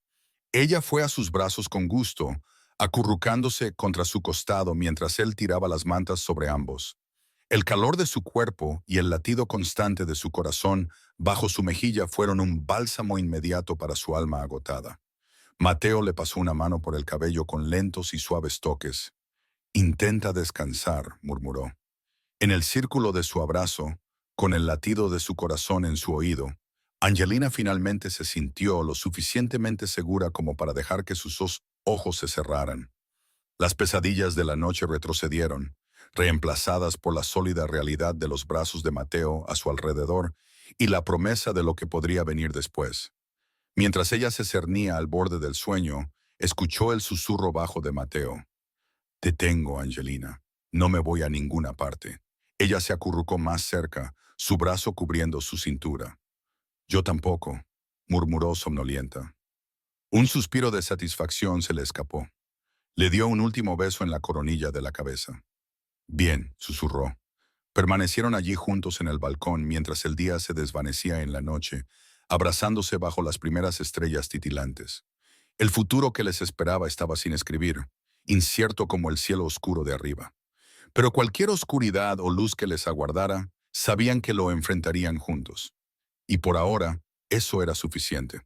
Ella fue a sus brazos con gusto, acurrucándose contra su costado mientras él tiraba las mantas sobre ambos. El calor de su cuerpo y el latido constante de su corazón bajo su mejilla fueron un bálsamo inmediato para su alma agotada. Mateo le pasó una mano por el cabello con lentos y suaves toques. Intenta descansar, murmuró. En el círculo de su abrazo, con el latido de su corazón en su oído, Angelina finalmente se sintió lo suficientemente segura como para dejar que sus ojos se cerraran. Las pesadillas de la noche retrocedieron, reemplazadas por la sólida realidad de los brazos de Mateo a su alrededor y la promesa de lo que podría venir después. Mientras ella se cernía al borde del sueño, escuchó el susurro bajo de Mateo. Te tengo, Angelina. No me voy a ninguna parte. Ella se acurrucó más cerca, su brazo cubriendo su cintura. Yo tampoco, murmuró somnolienta. Un suspiro de satisfacción se le escapó. Le dio un último beso en la coronilla de la cabeza. Bien, susurró. Permanecieron allí juntos en el balcón mientras el día se desvanecía en la noche, abrazándose bajo las primeras estrellas titilantes. El futuro que les esperaba estaba sin escribir, incierto como el cielo oscuro de arriba. Pero cualquier oscuridad o luz que les aguardara, sabían que lo enfrentarían juntos. Y por ahora, eso era suficiente.